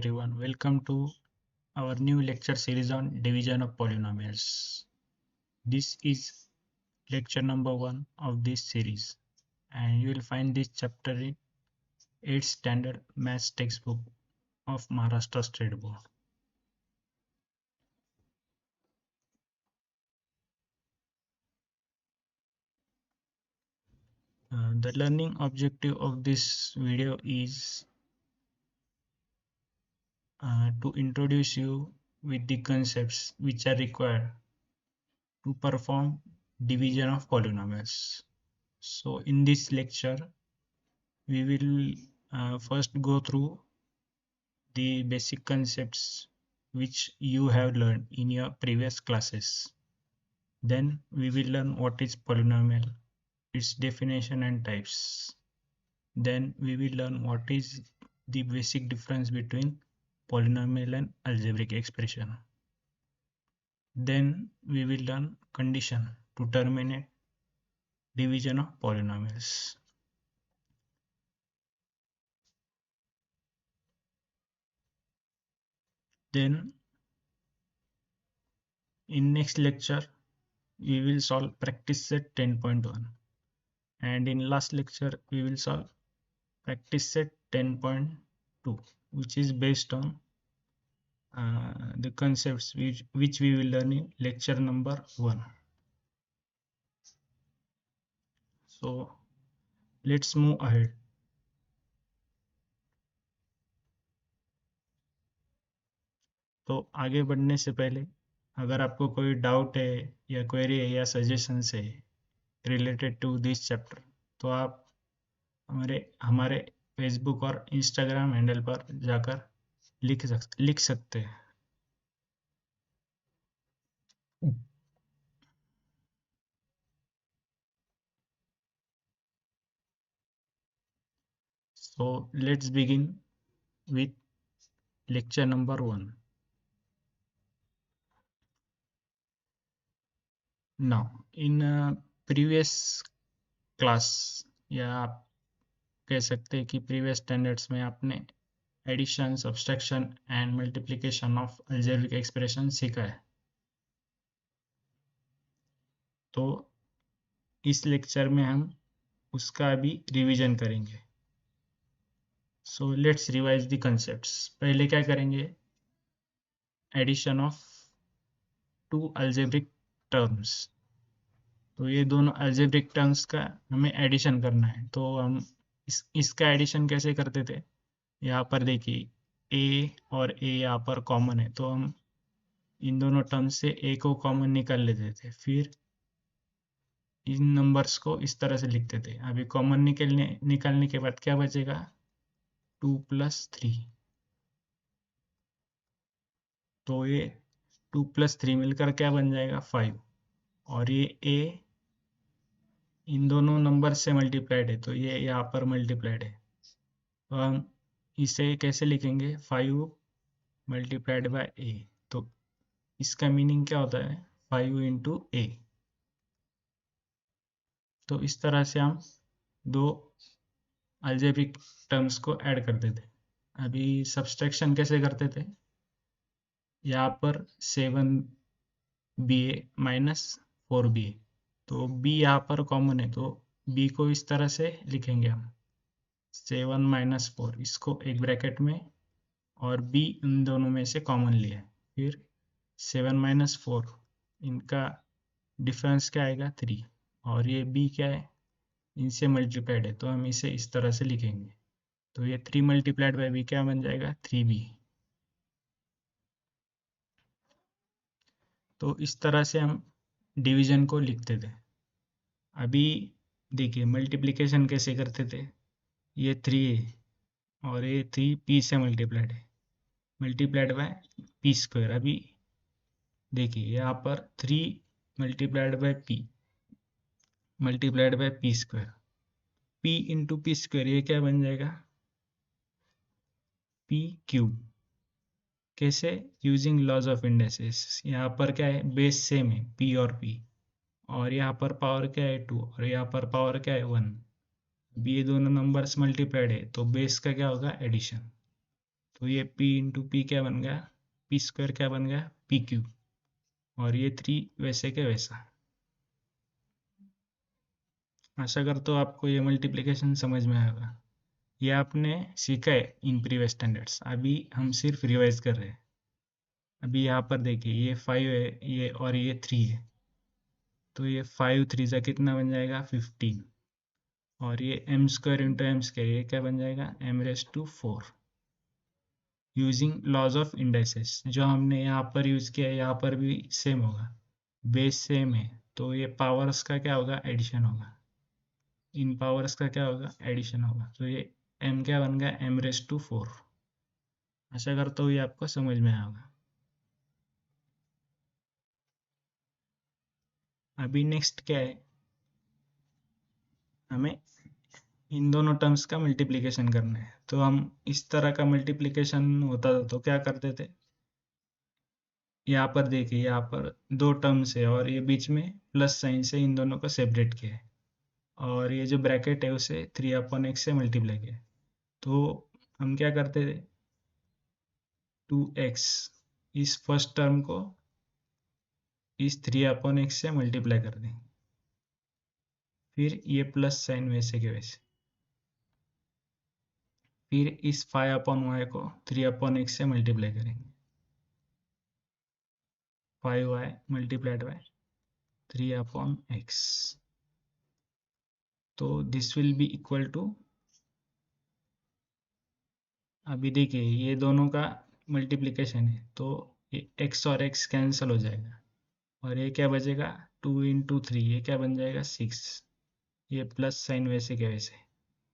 everyone. Welcome to our new lecture series on division of polynomials. This is lecture number 1 of this series, and you will find this chapter in 8th standard maths textbook of Maharashtra State Board. The learning objective of this video is to introduce you with the concepts which are required to perform division of polynomials. So in this lecture, we will first go through the basic concepts which you have learned in your previous classes. Then we will learn what is polynomial, its definition and types. Then we will learn what is the basic difference between polynomial and algebraic expression. Then we will learn condition to terminate division of polynomials. Then in next lecture we will solve practice set 10.1, and in last lecture we will solve practice set 10.2, which is based on the concepts which we will learn in lecture number 1. So let's move ahead. तो आगे बढ़ने से पहले अगर आपको कोई doubt है या क्वेरी है या सजेशंस है रिलेटेड टू दिस चैप्टर, तो आप हमारे फेसबुक और इंस्टाग्राम हैंडल पर जाकर लिख सकते हैं. So let's begin with lecture number 1. Now in previous class, या आप कह सकते हैं कि previous standards में आपने addition, subtraction and multiplication of algebraic expression सीखा है. तो इस लेक्चर में हम उसका भी रिवीजन करेंगे. So let's revise the concepts. पहले क्या करेंगे? Addition of two algebraic terms. तो ये दोनों अलजेब्रिक टर्म्स का हमें एडिशन करना है. तो हम इसका एडिशन कैसे करते थे? यहाँ पर देखिए a और a यहाँ पर कॉमन है, तो हम इन दोनों टर्म्स से a को कॉमन निकाल लेते थे. फिर इन नंबर्स को इस तरह से लिखते थे. अभी कॉमन निकालने के बाद क्या बचेगा? 2 + 3. तो ये 2 + 3 मिलकर क्या बन जाएगा? 5. और ये a इन दोनों नंबर से मल्टीप्लाइड है, तो ये यहाँ पर मल्टीप्लाइड है. तो हम इसे कैसे लिखेंगे? 5 × a. तो इसका मीनिंग क्या होता है? 5 × a. तो इस तरह से हम दो अलजेब्रिक टर्म्स को ऐड करते थे. अभी सब्सट्रैक्शन कैसे करते थे? यहाँ पर 7ba - 4ba. तो b यहाँ पर कॉमन है, तो b को इस तरह से लिखेंगे हम 7 - 4, इसको एक ब्रैकेट में, और b इन दोनों में से कॉमन लिया है. फिर 7 - 4, इनका डिफरेंस क्या आएगा? 3. और ये b क्या है? इनसे मल्टीप्लाइड है, तो हम इसे इस तरह से लिखेंगे. तो ये 3 × b क्या बन जाएगा? 3b. तो इस तरह से हम डिवीजन को लिखते थे. अभी देखिए मल्टीप्लिकेशन कैसे करते थे? ये 3 है और ये 3 p से मल्टीप्लाइड है, मल्टीप्लाइड बाय p². अभी देखिए यहाँ पर 3 × p multiplied by p². p × p², ये क्या बन जाएगा? p³. कैसे? Using laws of indexes. यहाँ पर क्या है? बेस सेम है, p और p, और यहाँ पर पावर क्या है? 2, और यहाँ पर पावर क्या है? 1. अब ये दोनों नंबर्स मल्टीप्लाइड है, तो बेस का क्या होगा? एडिशन. तो ये p इंटू पी क्या बन गया, पी स्क्वायर क्या बन गया, पी क्यू, और ये 3 वैसे के वैसा। आशा करता हूँ आपको ये मल्टीप्लिकेशन समझ में आएगा। ये आपने सीखा है इन प्रीवियस स्टैंडर्ड्स, अभी हम सिर्फ रिवाइज कर रहे हैं। अभी यहाँ पर देखिए ये 5 है ये, और ये 3 है, तो ये 5 3 सा कितना बन जाएगा 15, और ये m square into m square ये क्या बन जाएगा m raise to 4, using laws of indices. जो हमने यहाँ पर यूज किया है यहाँ पर भी सेम होगा, बेस सेम है, तो ये पावर्स का क्या होगा एडिशन होगा, इन पावर्स का क्या होगा एडिशन होगा, तो ये m क्या बन गया m रेस टू 4। आशा करता हूँ ये आपको समझ में आएगा। अभी नेक्स्ट क्या है, हमें इन दोनों टर्म्स का मल्टीप्लिकेशन करना है। तो हम इस तरह का मल्टीप्लिकेशन होता था तो क्या करते थे, यहाँ पर देखिए यहाँ पर दो टर्म्स है और ये बीच में प्लस साइन से इन दोनों को सेपरेट किया है, और ये जो ब्रैकेट है उसे 3/x से मल्टीप्लाई किया है। तो हम क्या करते थे, 2x इस फर्स्ट टर्म को इस 3/x से मल्टीप्लाई कर दें, फिर ये प्लस साइन वैसे के वैसे, फिर इस 5/y को 3/x से मल्टीप्लाई करेंगे, 5y मल्टीप्लाइड बाय 3/x, तो this will be equal to, अभी देखिए ये दोनों का मल्टीप्लिकेशन है तो ये x और x कैंसिल हो जाएगा, और ये क्या बचेगा 2 इंटू 3 ये क्या बन जाएगा 6, ये प्लस साइन वैसे के वैसे,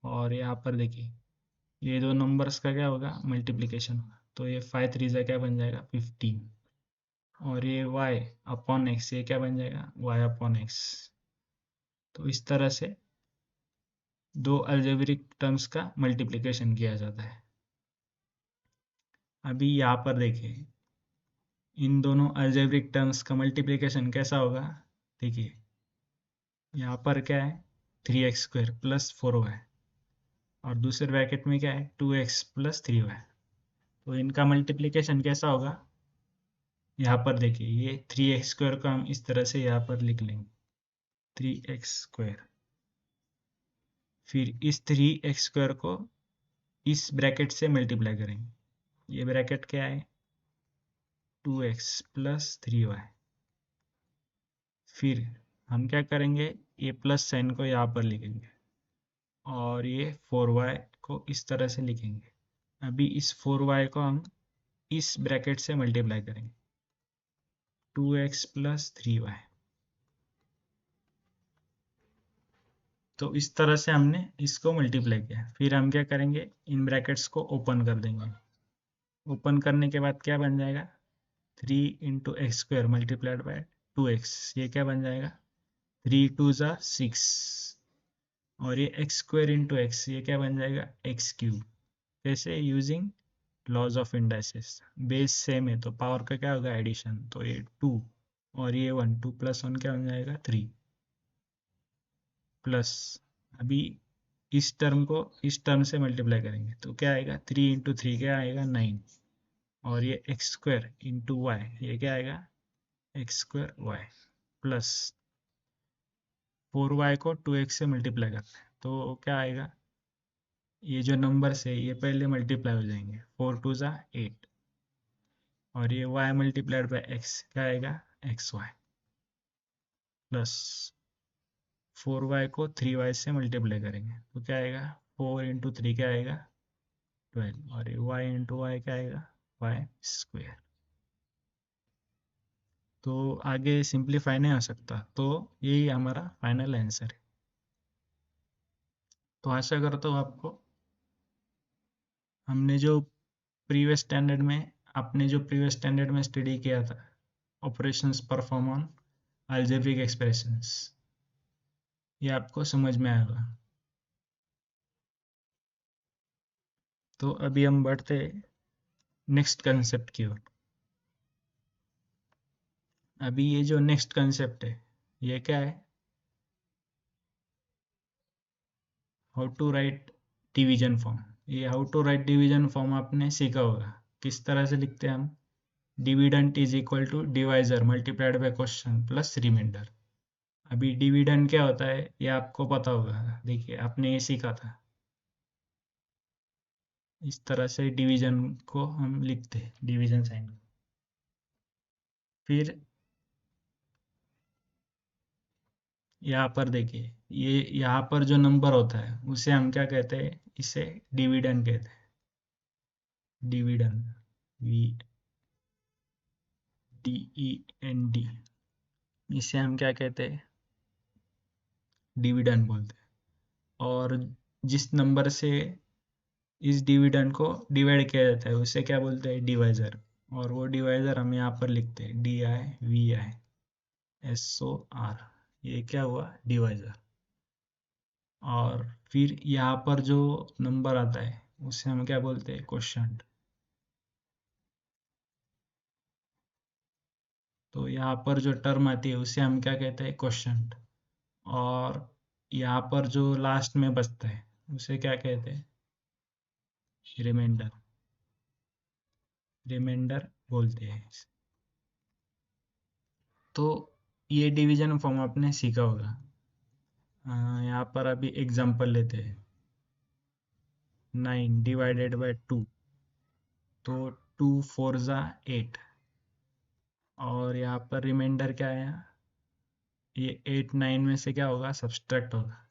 और यहाँ पर देखिए ये दो नंबर्स का क्या होगा मल्टीप्लिकेशन होगा, तो ये 5 3 क्या बन जाएगा 15, और ये y अपॉन x ये क्या बन जाएगा y अपॉन x। तो इस तरह से दो अलजेब्रिक टर्म्स का मल्टीप्लिकेशन किया जाता है। अभी यहाँ पर देखिए इन दोनों अलजेब्रिक टर्म्स का मल्टीप्लिकेशन कैसा होगा, देखिए यहाँ पर क्या है 3x² प्लस 4y, और दूसरे ब्रैकेट में क्या है 2x प्लस 3y, तो इनका मल्टीप्लिकेशन कैसा होगा, यहाँ पर देखिए ये 3x² को हम इस तरह से यहाँ पर लिख लेंगे 3x², फिर इस 3x² को इस ब्रैकेट से मल्टीप्लाई करेंगे, ये ब्रैकेट क्या है 2x प्लस 3y, फिर हम क्या करेंगे ये प्लस साइन को यहाँ पर लिखेंगे, और ये 4y को इस तरह से लिखेंगे। अभी इस 4y को हम इस ब्रैकेट से मल्टीप्लाई करेंगे 2x प्लस 3y, तो इस तरह से हमने इसको मल्टीप्लाई किया। फिर हम क्या करेंगे इन ब्रैकेट्स को ओपन कर देंगे, ओपन करने के बाद क्या बन जाएगा 3 into x² multiplied by 2x, ये क्या बन जाएगा 3 2 ज़ा 6, और ये x² इंटू x ये क्या बन जाएगा x³। कैसे, using laws of indices, base same है तो पावर का क्या होगा एडिशन, तो ये 2 और ये 1 2 प्लस 1 क्या बन जाएगा 3, प्लस अभी इस टर्म को इस टर्म से मल्टीप्लाई करेंगे तो क्या आएगा 3 इंटू 3 क्या आएगा 9, और ये x² इंटू वाई ये क्या आएगा x² y, प्लस 4y को 2x से मल्टीप्लाई करते हैं तो क्या आएगा, ये जो नंबर्स है ये पहले मल्टीप्लाई हो जाएंगे 4 2 ज़ा 8, और ये y मल्टीप्लाइड बाय x क्या आएगा xy, प्लस 4y को 3y से मल्टीप्लाई करेंगे तो क्या आएगा 4 इंटू 3 क्या आएगा 12, और ये y इंटू वाई क्या आएगा y²। तो आगे सिंप्लीफाई नहीं हो सकता, तो यही हमारा फाइनल आंसर है। तो आशा करता हूँ आपको हमने जो प्रीवियस स्टैंडर्ड में आपने जो प्रीवियस स्टैंडर्ड में स्टडी किया था operations perform on algebraic expressions, ये आपको समझ में आएगा। तो अभी हम बढ़ते नेक्स्ट कंसेप्ट की ओर। अभी ये जो नेक्स्ट कंसेप्ट है ये क्या है, how to write division form, ये how to write division form आपने सीखा होगा, किस तरह से लिखते हैं हम। Dividend is equal to divisor multiplied by question plus remainder. अभी डिविडेंड क्या होता है ये आपको पता होगा, देखिए आपने ये सीखा था। इस तरह से डिवीजन को हम लिखते हैं, डिवीजन साइन। फिर यहाँ पर देखिए, ये यहाँ पर जो नंबर होता है उसे हम क्या कहते हैं, इसे डिविडेंड कहते हैं। Dividend, V D E N D, इसे हम क्या कहते हैं, डिविडेंड बोलते हैं। और जिस नंबर से इस डिविडेंड को डिवाइड किया जाता है उसे क्या बोलते हैं, डिवाइजर। और वो डिवाइजर हम यहाँ पर लिखते हैं DIVISOR, ये क्या हुआ, डिवाइजर। और फिर यहाँ पर जो नंबर आता है उसे हम क्या बोलते हैं, क्वोशंट। तो यहाँ पर जो टर्म आती है उसे हम क्या कहते हैं, क्वोशंट। और यहाँ पर जो लास्ट में बचता है उसे क्या कहते हैं, रिमाइंडर। रिमाइंडर बोलते हैं। तो ये डिवीजन फॉर्म आपने सीखा होगा। यहाँ पर अभी एग्जांपल लेते हैं। 9 डिवाइडेड बाय 2, तो 2 4 ज़ा 8। और यहाँ पर रिमाइंडर क्या है, ये 8 9 में से क्या होगा, सब्सट्रैक्ट होगा।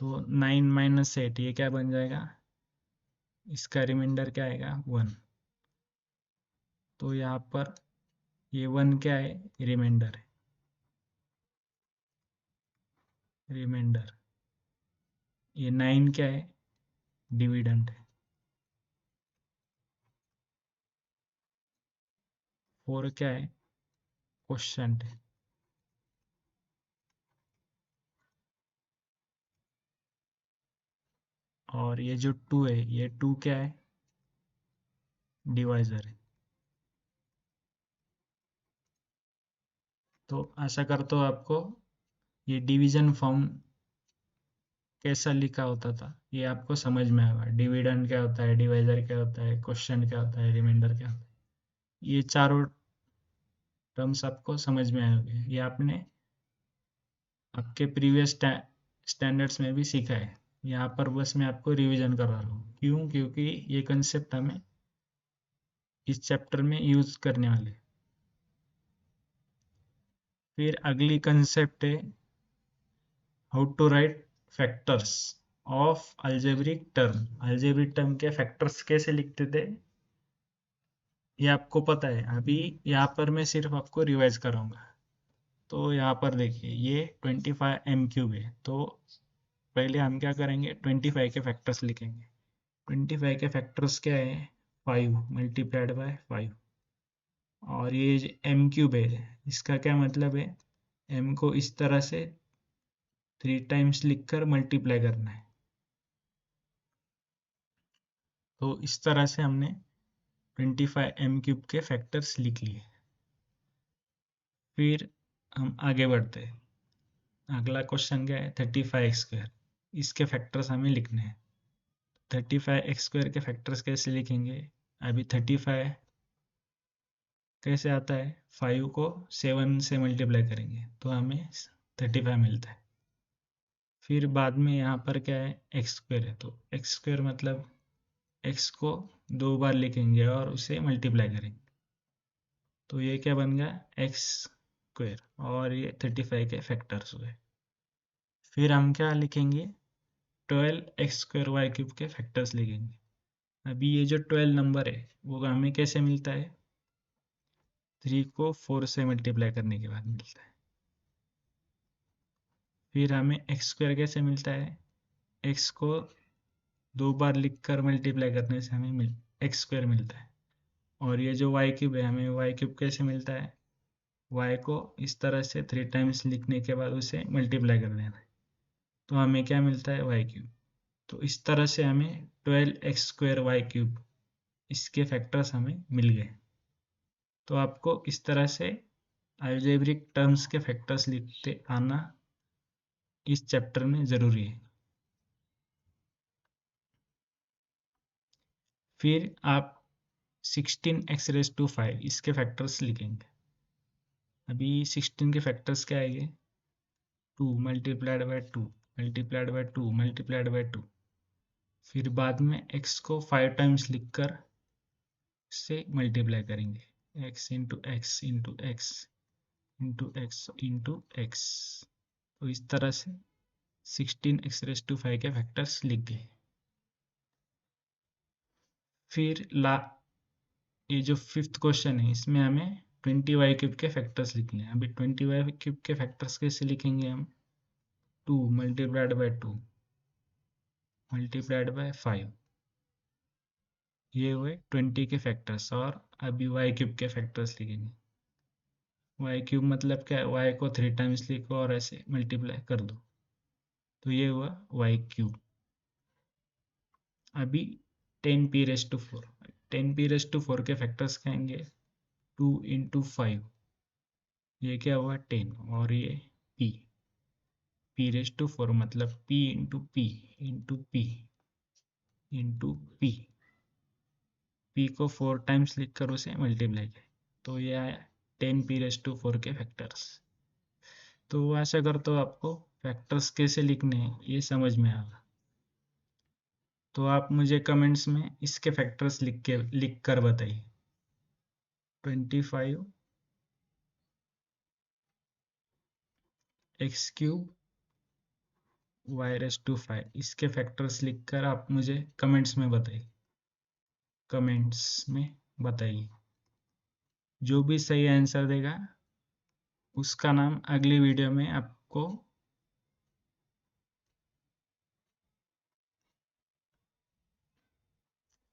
तो 9 माइनस 8 ये क्या बन जाएगा, इसका रिमाइंडर क्या आएगा, 1। तो यहाँ पर ये 1 क्या है, रिमाइंडर है, रिमाइंडर। ये 9 क्या है, डिविडेंड है। 4 क्या है, क्वोशंट है। और ये जो 2 है, ये 2 क्या है, डिवाइजर है। तो आशा करता हूँ आपको ये डिवीजन फॉर्म कैसा लिखा होता था ये आपको समझ में आएगा। डिविडेंड क्या होता है, डिवाइजर क्या होता है, क्वोशंट क्या होता है, रिमाइंडर क्या होता है, ये चारों टर्म्स आपको समझ में आए होंगे। ये आपने आपके प्रीवियस स्टैंडर्ड्स में भी सीखा है। यहाँ पर बस मैं आपको रिवीजन कर रहा हूँ, क्यों, क्योंकि ये कंसेप्ट हमें इस चैप्टर में यूज करने वाले। फिर अगली कंसेप्ट है how to write factors of algebraic term. Algebraic term के फैक्टर्स कैसे लिखते थे ये आपको पता है। अभी यहाँ पर मैं सिर्फ आपको रिवाइज कराऊंगा। तो यहाँ पर देखिए ये 25m³ है। तो पहले हम क्या करेंगे, 25 के फैक्टर्स लिखेंगे। 25 के फैक्टर्स क्या है, 5 मल्टीप्लाइड बाय 5। और ये m³ है, इसका क्या मतलब है, m को इस तरह से 3 टाइम्स लिखकर मल्टीप्लाई करना है। तो इस तरह से हमने 25m³ के फैक्टर्स लिख लिए। फिर हम आगे बढ़ते हैं। अगला क्वेश्चन क्या है, 35x²। इसके फैक्टर्स हमें लिखने हैं। 35x² के फैक्टर्स कैसे लिखेंगे, अभी 35 कैसे आता है, 5 को 7 से मल्टीप्लाई करेंगे तो हमें 35 मिलता है। फिर बाद में यहाँ पर क्या है, x² है। तो x² मतलब x को 2 बार लिखेंगे और उसे मल्टीप्लाई करेंगे। तो ये क्या बन गया, x²। और ये 35 के फैक्टर्स हुए। फिर हम क्या लिखेंगे, 12x² के फैक्टर्स लिखेंगे। अभी ये जो 12 नंबर है वो हमें कैसे मिलता है, 3 को 4 से मल्टीप्लाई करने के बाद मिलता है। फिर हमें x² कैसे मिलता है, x को 2 बार लिखकर मल्टीप्लाई करने से हमें x² मिलता है। और ये जो y³ है, हमें y³ कैसे मिलता है, y को इस तरह से 3 टाइम्स लिखने के बाद उसे मल्टीप्लाई कर देना है। तो हमें क्या मिलता है, y³। तो इस तरह से हमें 12x²y³ इसके फैक्टर्स हमें मिल गए। तो आपको इस तरह से अलजेब्रिक टर्म्स के फैक्टर्स लिखते आना इस चैप्टर में ज़रूरी है। फिर आप 16x⁵ इसके फैक्टर्स लिखेंगे। अभी 16 के फैक्टर्स क्या आएंगे? 2 multiplied bye 2 multiplied bye 2 multiplied bye 2। फिर बाद में x को 5 टाइम्स लिखकर से मल्टीप्लाई करेंगे, x into x into x into x into x. तो इस तरह से 16x⁵ के फैक्टर्स लिख गए। फिर ये जो फिफ्थ क्वेश्चन है इसमें हमें 20y³ के फैक्टर्स लिखने हैं। अभी 20y³ के फैक्टर्स कैसे लिखेंगे हम? 2 मल्टीप्लाइड बाय 2 मल्टीप्लाइड बाय 5, ये हुए 20 के फैक्टर्स। और अभी y³ के फैक्टर्स लिखेंगे। y³ मतलब क्या है? y को 3 टाइम्स लिखो और ऐसे मल्टीप्लाई कर दो, तो ये हुआ y³। अभी 10p⁴, 10p⁴ के फैक्टर्स कहेंगे 2 इंटू 5, ये क्या हुआ 10, और ये p, p⁴ मतलब p into P into P into P, p को 4 टाइम्स लिखकर उसे मल्टीप्लाई करें, तो ये आया 10p⁴ के फैक्टर्स। तो ऐसा कर तो आपको फैक्टर्स कैसे लिखने हैं ये समझ में आएगा। तो आप मुझे कमेंट्स में इसके फैक्टर्स लिख कर बताइए। 25 x³ y⁵ इसके फैक्टर्स लिखकर आप मुझे कमेंट्स में बताइए। कमेंट्स में बताइए, जो भी सही आंसर देगा उसका नाम अगली वीडियो में आपको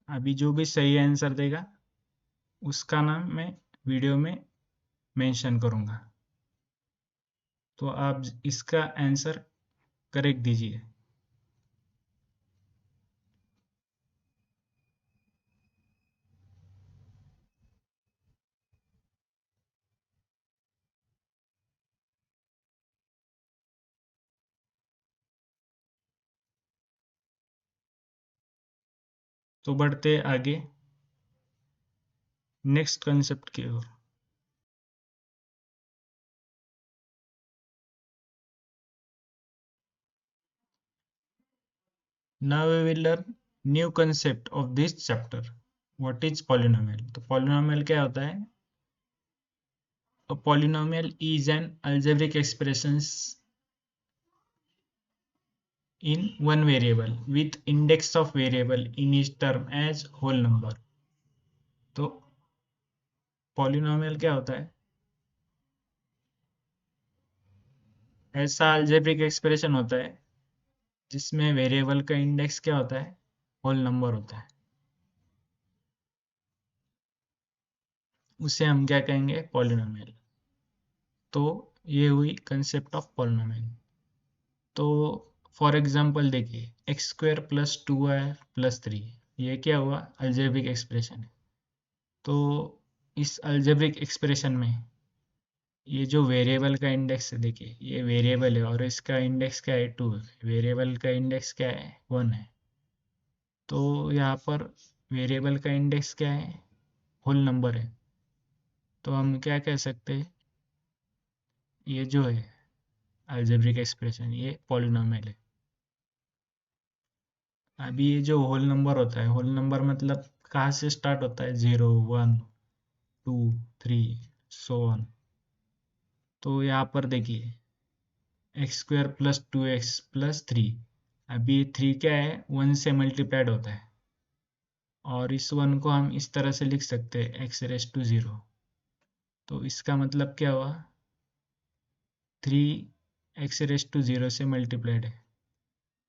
अभी जो भी सही आंसर देगा उसका नाम मैं वीडियो में मेंशन करूंगा। तो आप इसका आंसर करेक्ट दीजिए। तो बढ़ते आगे नेक्स्ट कंसेप्ट की ओर। Now we will learn new concept of this chapter. What is polynomial? तो polynomial क्या होता है? A polynomial is an algebraic expressions in one variable with index of variable in each term as whole number. तो polynomial क्या होता है? ऐसा algebraic expression होता है जिसमें वेरिएबल का इंडेक्स क्या होता है? होल नंबर होता है। उसे हम क्या कहेंगे? पॉलिनोमियल। तो ये हुई कंसेप्ट ऑफ पॉलिनोमियल। तो फॉर एग्जांपल देखिए, x² प्लस 2y प्लस 3, ये क्या हुआ? अल्जेब्रिक एक्सप्रेशन है। तो इस अल्जेब्रिक एक्सप्रेशन में ये जो वेरिएबल का इंडेक्स है, देखिए ये वेरिएबल है और इसका इंडेक्स क्या है? 2 है। वेरिएबल का इंडेक्स क्या है? 1 है। तो यहाँ पर वेरिएबल का इंडेक्स क्या है? होल नंबर है। तो हम क्या कह सकते हैं? ये जो है अलजेब्रिक एक्सप्रेशन, ये पॉलिनोमियल है। अभी ये जो होल नंबर होता है, होल नंबर मतलब कहाँ से स्टार्ट होता है? 0 1 2 3 सो ऑन। तो यहाँ पर देखिए x² प्लस 2x प्लस 3, अभी 3 क्या है? 1 से मल्टीप्लाइड होता है, और इस 1 को हम इस तरह से लिख सकते हैं x⁻⁴। तो इसका मतलब क्या हुआ? 3 x⁻⁴ से मल्टीप्लाइड है,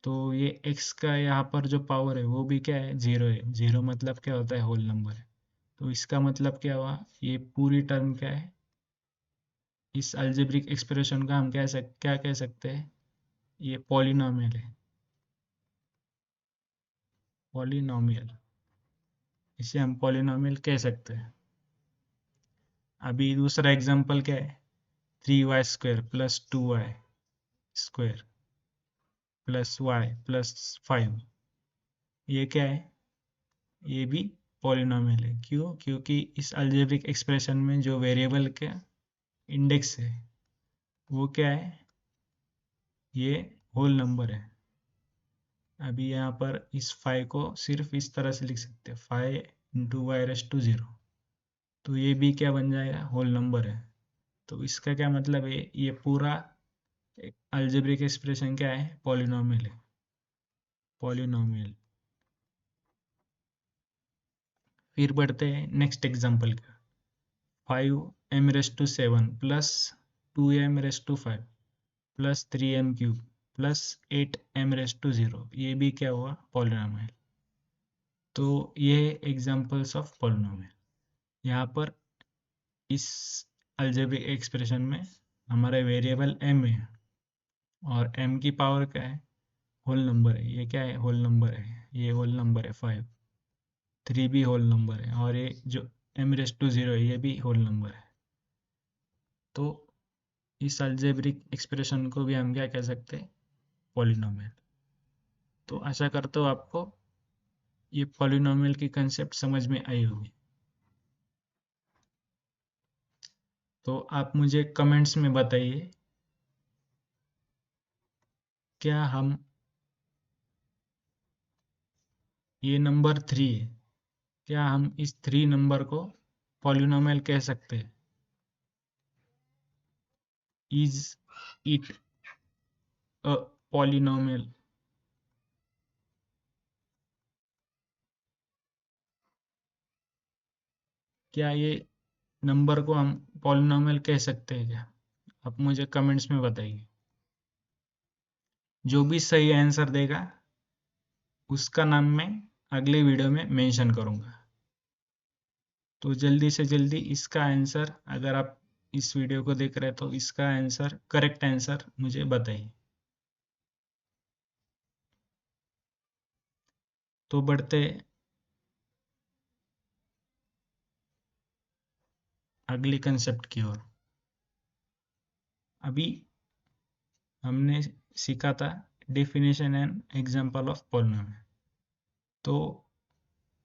तो ये x का यहाँ पर जो पावर है वो भी क्या है? 0 है। 0 मतलब क्या होता है? होल नंबर है। तो इसका मतलब क्या हुआ? ये पूरी टर्म क्या है? इस अलजेब्रिक एक्सप्रेशन का हम क्या कह सकते हैं? ये पॉलिनोमियल है। पॉलिनोमियल, इसे हम पॉलिनोमियल कह सकते हैं। अभी दूसरा एग्जांपल क्या है? 3y² plus 2y² plus y plus 5, ये क्या है? ये भी पॉलिनोमियल है। क्यों? क्योंकि इस अलजेब्रिक एक्सप्रेशन में जो वेरिएबल का इंडेक्स है वो क्या है? ये होल नंबर है। अभी यहाँ पर इस 5 को सिर्फ इस तरह से लिख सकते हैं, 5 इंटू वाई रेस टू 0। तो ये भी क्या बन जाएगा? होल नंबर है। तो इसका क्या मतलब है? ये पूरा अलजेब्रिक एक्सप्रेशन क्या है? पॉलिनोमियल है। पॉलिनोमियल। फिर बढ़ते हैं नेक्स्ट एग्जांपल का। 5m raise to 7 plus 2m raise to 5 plus 3m cube plus 8m raise to 0, ये भी क्या हुआ? पॉलिनोमियल। तो ये एग्जांपल्स ऑफ पॉलिनोमियल। यहाँ पर इस अलजेब्रिक एक्सप्रेशन में हमारा वेरिएबल m है और m की पावर क्या है? होल नंबर है। ये क्या है? होल नंबर है। ये होल नंबर है 5। 3 भी होल नंबर है और ये जो m रेस टू 0 है ये भी होल नंबर है। तो इस अलजेब्रिक एक्सप्रेशन को भी हम क्या कह सकते हैं? पॉलिनोमियल। तो आशा करता हूँ आपको ये पॉलिनोमियल की कंसेप्ट समझ में आई होगी। तो आप मुझे कमेंट्स में बताइए, क्या हम ये नंबर 3 है, क्या हम इस 3 नंबर को पॉलिनोमियल कह सकते हैं? Is it a polynomial? क्या ये नंबर को हम पॉलिनोमियल कह सकते हैं क्या? आप मुझे कमेंट्स में बताइए। जो भी सही आंसर देगा उसका नाम मैं अगले वीडियो में मेंशन करूंगा। तो जल्दी से जल्दी इसका आंसर, अगर आप इस वीडियो को देख रहे हैं तो इसका आंसर, करेक्ट आंसर मुझे बताइए। तो बढ़ते अगली कंसेप्ट की ओर। अभी हमने सीखा था definition and example of polynomial. तो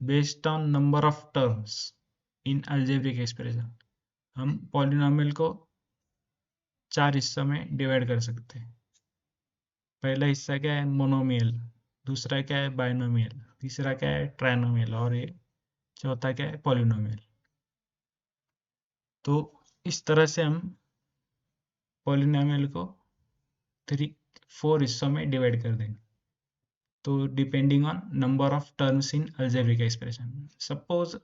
based on number of terms in algebraic expression हम पॉलिनोमियल को 4 हिस्सों में डिवाइड कर सकते हैं। पहला हिस्सा क्या है? मोनोमियल। दूसरा क्या है? बाइनोमियल। तीसरा क्या है? ट्राइनोमियल। और ये चौथा क्या है? पॉलिनोमियल। तो इस तरह से हम पॉलिनोमियल को 4 हिस्सों में डिवाइड कर देंगे। तो depending on number of terms in algebraic expression. Suppose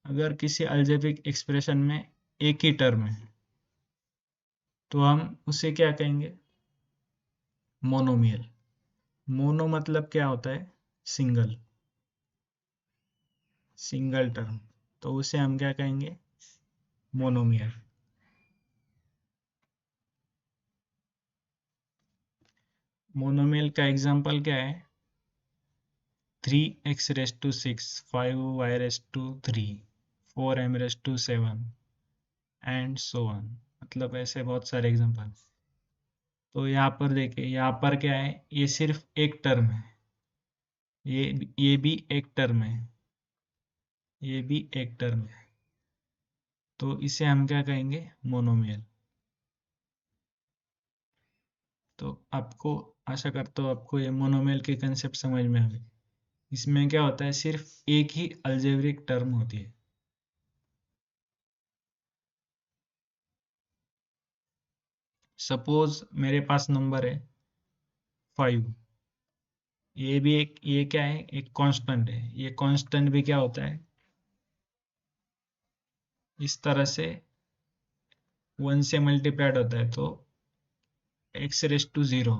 अगर किसी अलजेब्रिक एक्सप्रेशन में एक ही टर्म है तो हम उसे क्या कहेंगे? मोनोमियल। मोनो मतलब क्या होता है? सिंगल। Single term. तो उसे हम क्या कहेंगे? मोनोमियल। मोनोमियल का एग्जांपल क्या है? 3x raise to 6, 5y raise to 3, 4m raise to 7 and so on. मतलब ऐसे बहुत सारे एग्जांपल। तो यहाँ पर देखिए, यहाँ पर क्या है? ये सिर्फ एक टर्म है। ये भी एक टर्म है। ये भी एक टर्म है। तो इसे हम क्या कहेंगे? मोनोमियल। तो आपको, आशा करता हूँ आपको ये मोनोमियल की कंसेप्ट समझ में आ गई। इसमें क्या होता है? सिर्फ एक ही अलजेब्रिक टर्म होती है। सपोज मेरे पास नंबर है 5। ये भी एक, ये क्या है? एक कांस्टेंट है। ये कांस्टेंट भी क्या होता है? इस तरह से 1 से मल्टीप्लाइड होता है। तो x रेस टू 0,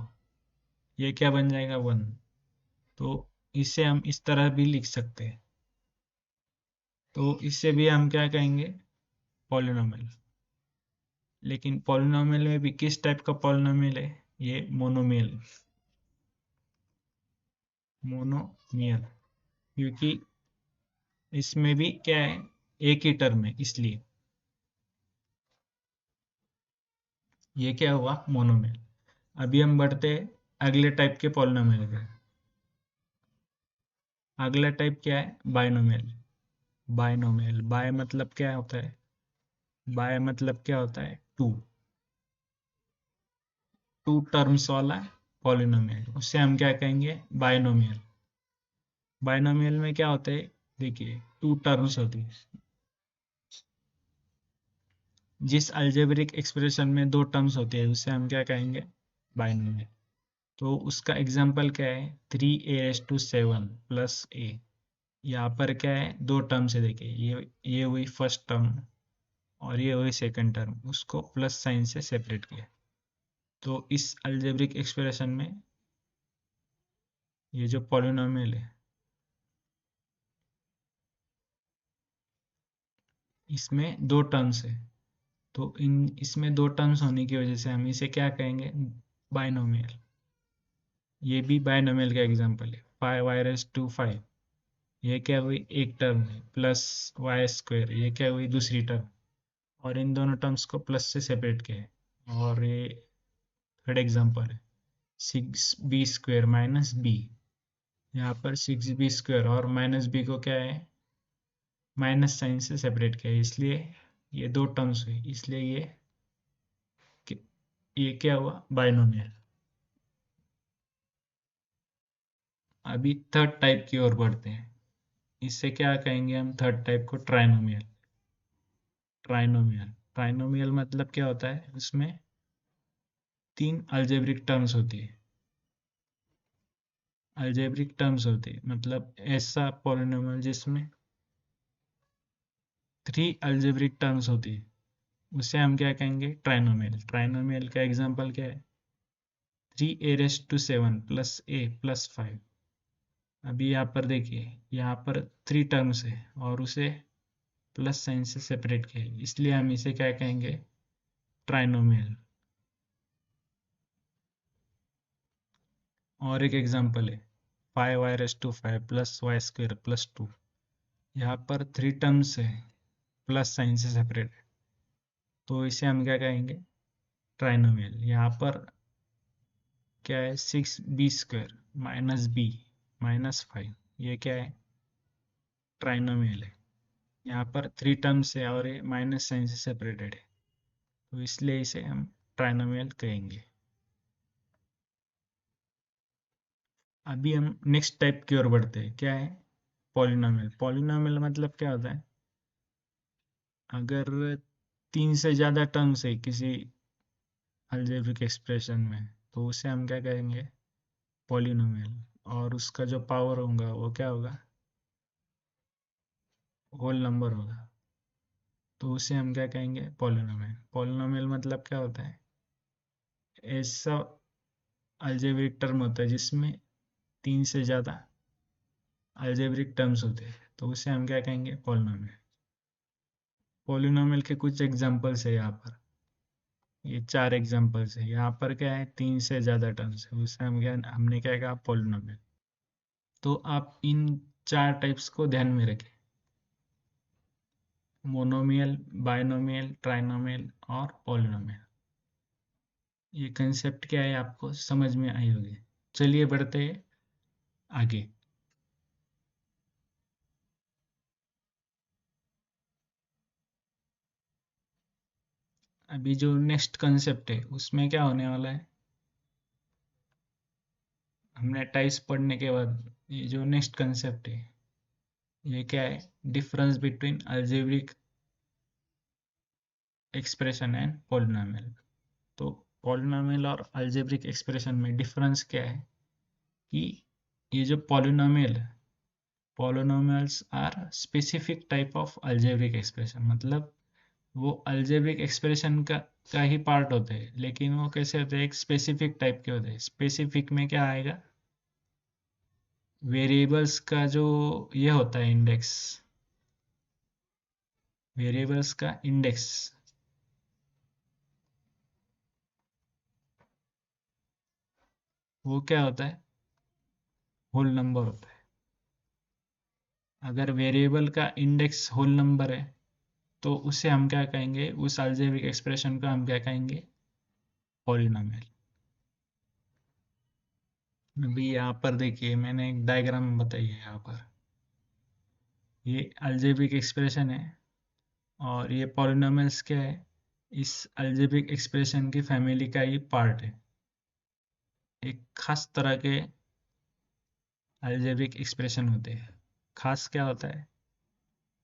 ये क्या बन जाएगा? 1। तो इसे हम इस तरह भी लिख सकते हैं। तो इससे भी हम क्या कहेंगे? पॉलिनोमियल। लेकिन पॉलिनोमियल में भी किस टाइप का पॉलिनोमियल है? ये मोनोमियल। मोनोमियल क्योंकि इसमें भी क्या है? एक ही टर्म है, इसलिए ये क्या हुआ? मोनोमियल। अभी हम बढ़ते हैं अगले टाइप के पॉलिनोमियल पे। अगला टाइप क्या है? बाइनोमियल। बायनोमियल, बाय मतलब क्या होता है? बाय मतलब क्या होता है? टू, टू टर्म्स वाला पॉलिनोमियल, उससे हम क्या कहेंगे? बायनोमियल। बायनोमियल में क्या होता है? देखिए, टू टर्म्स होती है। जिस अलजेब्रिक एक्सप्रेशन में दो टर्म्स होती है उसे हम क्या कहेंगे? बायनोमियल। तो उसका एग्जांपल क्या है? 3a⁷ प्लस ए। यहाँ पर क्या है? दो टर्म्स है, देखिए ये हुई फर्स्ट टर्म और ये हुई सेकंड टर्म, उसको प्लस साइन से सेपरेट किया। तो इस अलजेब्रिक एक्सप्रेशन में ये जो पॉलिनोमियल है इसमें दो टर्म्स है, तो इसमें दो टर्म्स होने की वजह से हम इसे क्या कहेंगे? बायनोमियल। ये भी बायनोमियल का एग्जांपल है। 5y⁵ ये क्या हुई? एक टर्म है, प्लस y² ये क्या हुई? दूसरी टर्म। और इन दोनों टर्म्स को प्लस से सेपरेट किया है। और ये थर्ड एग्जांपल है, 6b² माइनस बी। यहाँ पर 6b² और माइनस बी को क्या है? माइनस साइन से सेपरेट किया है, इसलिए ये दो टर्म्स हुई, इसलिए ये क्या हुआ? बायनोमियल। अभी थर्ड टाइप की ओर बढ़ते हैं। इससे क्या कहेंगे हम? थर्ड टाइप को ट्राइनोमियल। ट्राइनोमियल, ट्राइनोमियल मतलब क्या होता है? उसमें तीन अलजेब्रिक टर्म्स होती है। अलजेब्रिक टर्म्स होती है मतलब ऐसा पॉलिनोमियल जिसमें थ्री अलजेब्रिक टर्म्स होती है, उसे हम क्या कहेंगे? ट्राइनोमियल। ट्राइनोमियल का एग्जांपल क्या है? 3a⁷ प्लस ए प्लस 5। अभी यहाँ पर देखिए, यहाँ पर थ्री टर्म्स है और उसे प्लस साइन से सेपरेट किया है, इसलिए हम इसे क्या कहेंगे? ट्राइनोमियल। और एक एग्जांपल है 5y⁵ प्लस y² प्लस 2। यहाँ पर थ्री टर्म्स है, प्लस साइन से सेपरेट है, तो इसे हम क्या कहेंगे? ट्राइनोमियल। यहाँ पर क्या है? 6b² माइनस बी माइनस 5, ये क्या है? ट्राइनोमियल है। यहाँ पर थ्री टर्म्स है और ये माइनस साइन से सेपरेटेड है, तो इसलिए इसे हम ट्राइनोमियल कहेंगे। अभी हम नेक्स्ट टाइप की ओर बढ़ते हैं, क्या है? पॉलिनोमियल। पॉलिनोमियल मतलब क्या होता है? अगर तीन से ज्यादा टर्म्स है किसी अलजेब्रिक एक्सप्रेशन में, तो उसे हम क्या कहेंगे? पॉलिनोमियल। और उसका जो पावर होगा वो क्या होगा? होल नंबर होगा, तो उसे हम क्या कहेंगे? पॉलिनोमियल। पॉलिनोमियल मतलब क्या होता है? ऐसा अलजेब्रिक टर्म होता है जिसमें तीन से ज्यादा अलजेब्रिक टर्म्स होते हैं, तो उसे हम क्या कहेंगे? पॉलिनोमियल। पॉलिनोमियल के कुछ एग्जांपल्स है यहाँ पर, ये चार एग्जांपल्स है। यहाँ पर क्या है? तीन से ज्यादा टर्म्स है, उसे हमने क्या कहा? पॉलिनोमियल। तो आप इन चार टाइप्स को ध्यान में रखें, मोनोमियल, बायनोमियल, ट्राइनोमियल और पॉलिनोमियल। ये कंसेप्ट क्या है आपको समझ में आई होगी। चलिए बढ़ते हैं आगे। अभी जो नेक्स्ट कंसेप्ट है उसमें क्या होने वाला है? हमने टाइप्स पढ़ने के बाद ये जो नेक्स्ट कंसेप्ट है ये क्या है? Difference between algebraic expression and polynomial. तो पॉलिनोमियल और अलजेब्रिक एक्सप्रेशन में डिफरेंस क्या है? कि ये जो पॉलिनोमियल है, polynomials are specific type of algebraic expression, मतलब वो अलजेब्रिक एक्सप्रेशन का ही पार्ट होते हैं, लेकिन वो कैसे होते हैं? एक स्पेसिफिक टाइप के होते हैं। स्पेसिफिक में क्या आएगा? वेरिएबल्स का जो ये होता है इंडेक्स, वेरिएबल्स का इंडेक्स वो क्या होता है? होल नंबर होता है। अगर वेरिएबल का इंडेक्स होल नंबर है तो उसे हम क्या कहेंगे? उस अलजेब्रिक एक्सप्रेशन को हम क्या कहेंगे? पॉलिनोमियल। अभी यहाँ पर देखिए मैंने एक डायग्राम बताई है यहाँ पर। ये अलजेब्रिक एक्सप्रेशन है और ये पॉलिनोमियल्स क्या है, इस अलजेब्रिक एक्सप्रेशन की फैमिली का ही पार्ट है। एक खास तरह के अलजेब्रिक एक्सप्रेशन होते हैं। खास क्या होता है,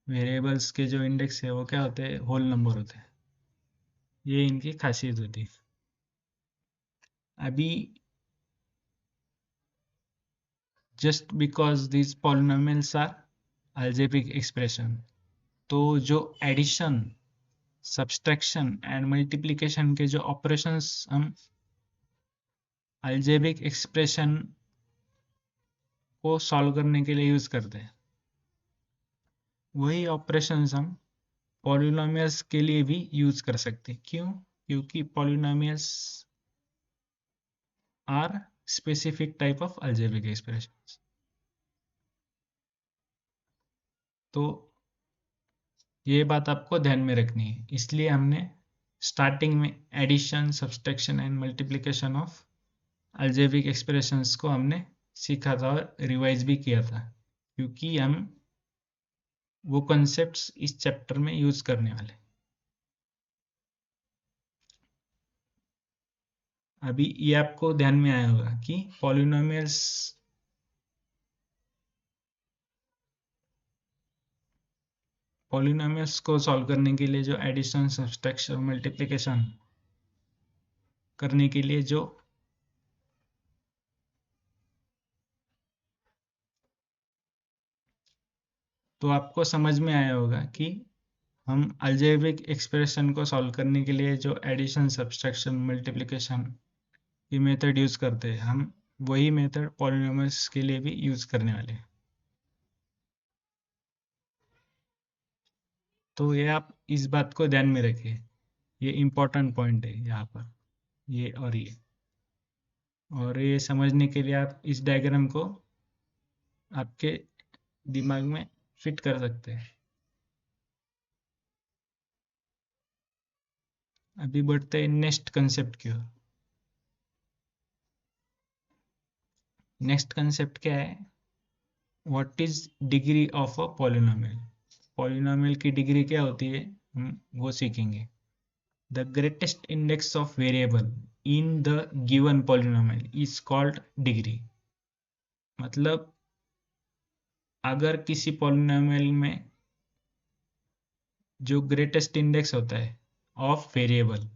वेरिएबल्स के जो इंडेक्स है वो क्या होते हैं, होल नंबर होते हैं। ये इनकी खासियत होती है। अभी just because these polynomials are algebraic expression, तो जो एडिशन, सब्सट्रैक्शन एंड मल्टीप्लिकेशन के जो ऑपरेशंस हम अलजेब्रिक एक्सप्रेशन को सॉल्व करने के लिए यूज करते हैं, वही ऑपरेशंस हम पॉलिनोमियल्स के लिए भी यूज कर सकते हैं। क्यों? क्योंकि polynomials are specific type of algebraic expressions. तो ये बात आपको ध्यान में रखनी है, इसलिए हमने स्टार्टिंग में addition, subtraction and multiplication of algebraic expressions को हमने सीखा था और रिवाइज भी किया था, क्योंकि हम वो कॉन्सेप्ट्स इस चैप्टर में यूज करने वाले। अभी ये आपको ध्यान में आया होगा कि पॉलिनोमियल्स को सॉल्व करने के लिए जो एडिशन, सब्सट्रैक्शन, मल्टीप्लिकेशन करने के लिए जो तो आपको समझ में आया होगा कि हम अलजेब्रिक एक्सप्रेशन को सॉल्व करने के लिए जो एडिशन, सब्सट्रैक्शन, मल्टीप्लिकेशन की मेथड यूज करते हैं, हम वही मेथड पॉलिनोमियल्स के लिए भी यूज करने वाले हैं। तो ये आप इस बात को ध्यान में रखिए, ये इम्पोर्टेंट पॉइंट है यहाँ पर, ये और ये समझने के लिए आप इस डायग्राम को आपके दिमाग में फिट कर सकते हैं। अभी बढ़ते हैं नेक्स्ट कंसेप्ट की ओर। नेक्स्ट कंसेप्ट क्या है, what is degree of a polynomial. Polynomial की डिग्री क्या होती है, हम वो सीखेंगे। The greatest index of variable in the given polynomial is called degree. मतलब अगर किसी पॉलिनोमियल में जो ग्रेटेस्ट इंडेक्स होता है of variable,